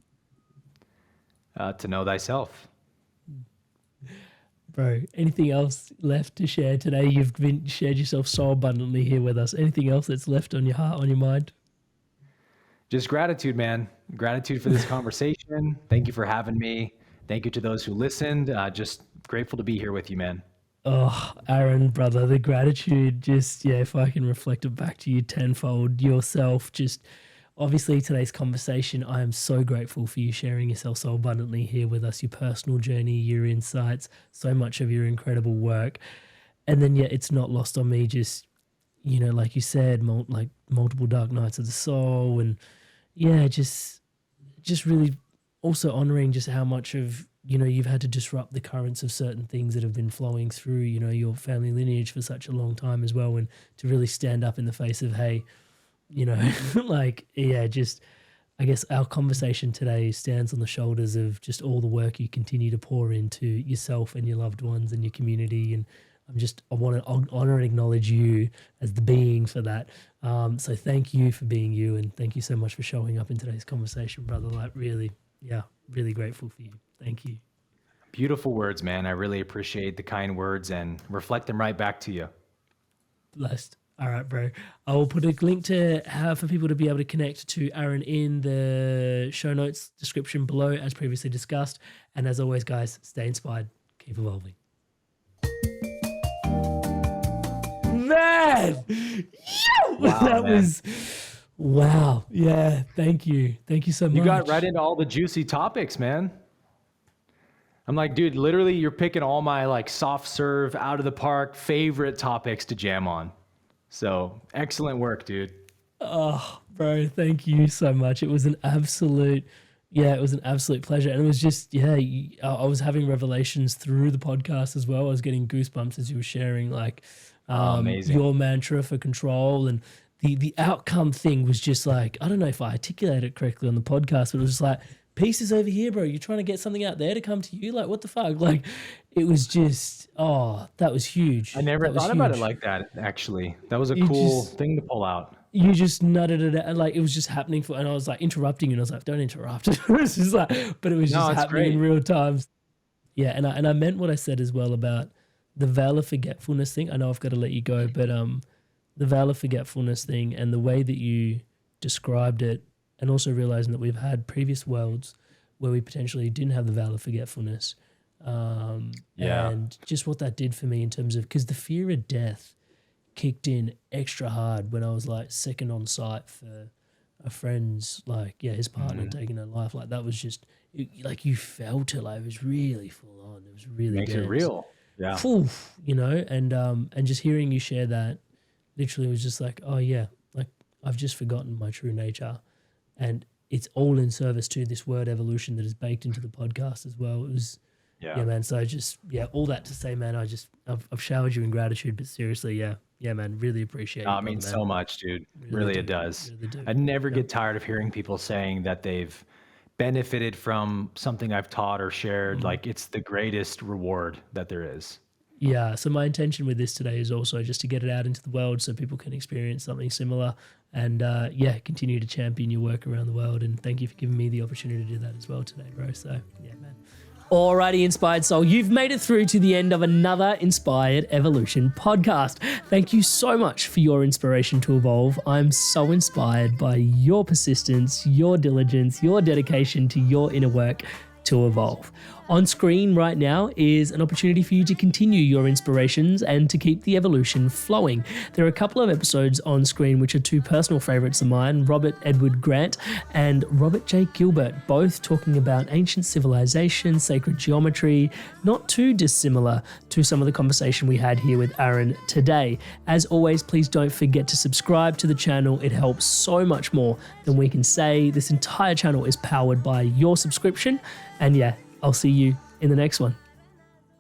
To know thyself. Bro, anything else left to share today? You've shared yourself so abundantly here with us. Anything else that's left on your heart, on your mind? Just gratitude, man. Gratitude for this conversation. Thank you for having me. Thank you to those who listened. Just grateful to be here with you, man. Oh, Aaron, brother, the gratitude, just, yeah, if I can reflect it back to you tenfold, yourself, just obviously today's conversation, I am so grateful for you sharing yourself so abundantly here with us, your personal journey, your insights, so much of your incredible work. And then, yeah, it's not lost on me, just, you know, like you said, multiple dark nights of the soul. And yeah, just really also honoring just how much of, you know, you've had to disrupt the currents of certain things that have been flowing through, you know, your family lineage for such a long time as well. And to really stand up in the face of, hey, you know, like, yeah, just, I guess our conversation today stands on the shoulders of just all the work you continue to pour into yourself and your loved ones and your community. And I want to honor and acknowledge you as the being for that. So thank you for being you. And thank you so much for showing up in today's conversation, brother. Like, really, yeah, really grateful for you. Thank you. Beautiful words, man. I really appreciate the kind words and reflect them right back to you. Blessed. All right, bro. I will put a link to how for people to be able to connect to Aaron in the show notes description below, as previously discussed. And as always, guys, stay inspired. Keep evolving. Man! Wow, that man. was... Wow. Yeah, thank you. Thank you so much. You got right into all the juicy topics, man. I'm like, dude, literally you're picking all my like soft serve, out of the park, favorite topics to jam on. So excellent work, dude. Oh, bro, thank you so much. It was an absolute Yeah, it was an absolute pleasure. And it was just, I was having revelations through the podcast as well. I was getting goosebumps as you were sharing, like, amazing. your mantra for control, and the outcome thing was just like, I don't know if I articulated it correctly on the podcast, but it was just like, peace is over here, bro. You're trying to get something out there to come to you? Like, what the fuck? Like, it was just, that was huge. I never That was thought about it huge. like that, actually. That was a You cool just- thing to pull out. You just nutted it out, like it was just happening and I was like interrupting you, and I was like, don't interrupt. It was just like, but it was No, just it's happening in great. real time. Yeah, and I meant what I said as well about the veil of forgetfulness thing. I know I've got to let you go, but the veil of forgetfulness thing and the way that you described it, and also realizing that we've had previous worlds where we potentially didn't have the veil of forgetfulness. And just what that did for me in terms of, because the fear of death kicked in extra hard when I was like second on site for a friend's, like, his partner taking her life. Like, that was just, like, you felt it, like, it was really full on. It was really Makes it dense. real. Yeah. Oof, and just hearing you share that literally was just like, oh yeah, like, I've just forgotten my true nature, and it's all in service to this word evolution that is baked into the podcast as well. It was, yeah, man. So all that to say, man, I've showered you in gratitude, but seriously, yeah, man, really appreciate it. It means so much, dude. Really, it does. Really do. I never get tired of hearing people saying that they've benefited from something I've taught or shared. Like, it's the greatest reward that there is. Yeah, so my intention with this today is also just to get it out into the world so people can experience something similar, and continue to champion your work around the world. And thank you for giving me the opportunity to do that as well today, bro. So yeah, man. Alrighty, Inspired Soul, you've made it through to the end of another Inspired Evolution podcast. Thank you so much for your inspiration to evolve. I'm so inspired by your persistence, your diligence, your dedication to your inner work to evolve. On screen right now is an opportunity for you to continue your inspirations and to keep the evolution flowing. There are a couple of episodes on screen which are two personal favorites of mine, Robert Edward Grant and Robert J. Gilbert, both talking about ancient civilization, sacred geometry, not too dissimilar to some of the conversation we had here with Aaron today. As always, please don't forget to subscribe to the channel. It helps so much more than we can say. This entire channel is powered by your subscription. And I'll see you in the next one.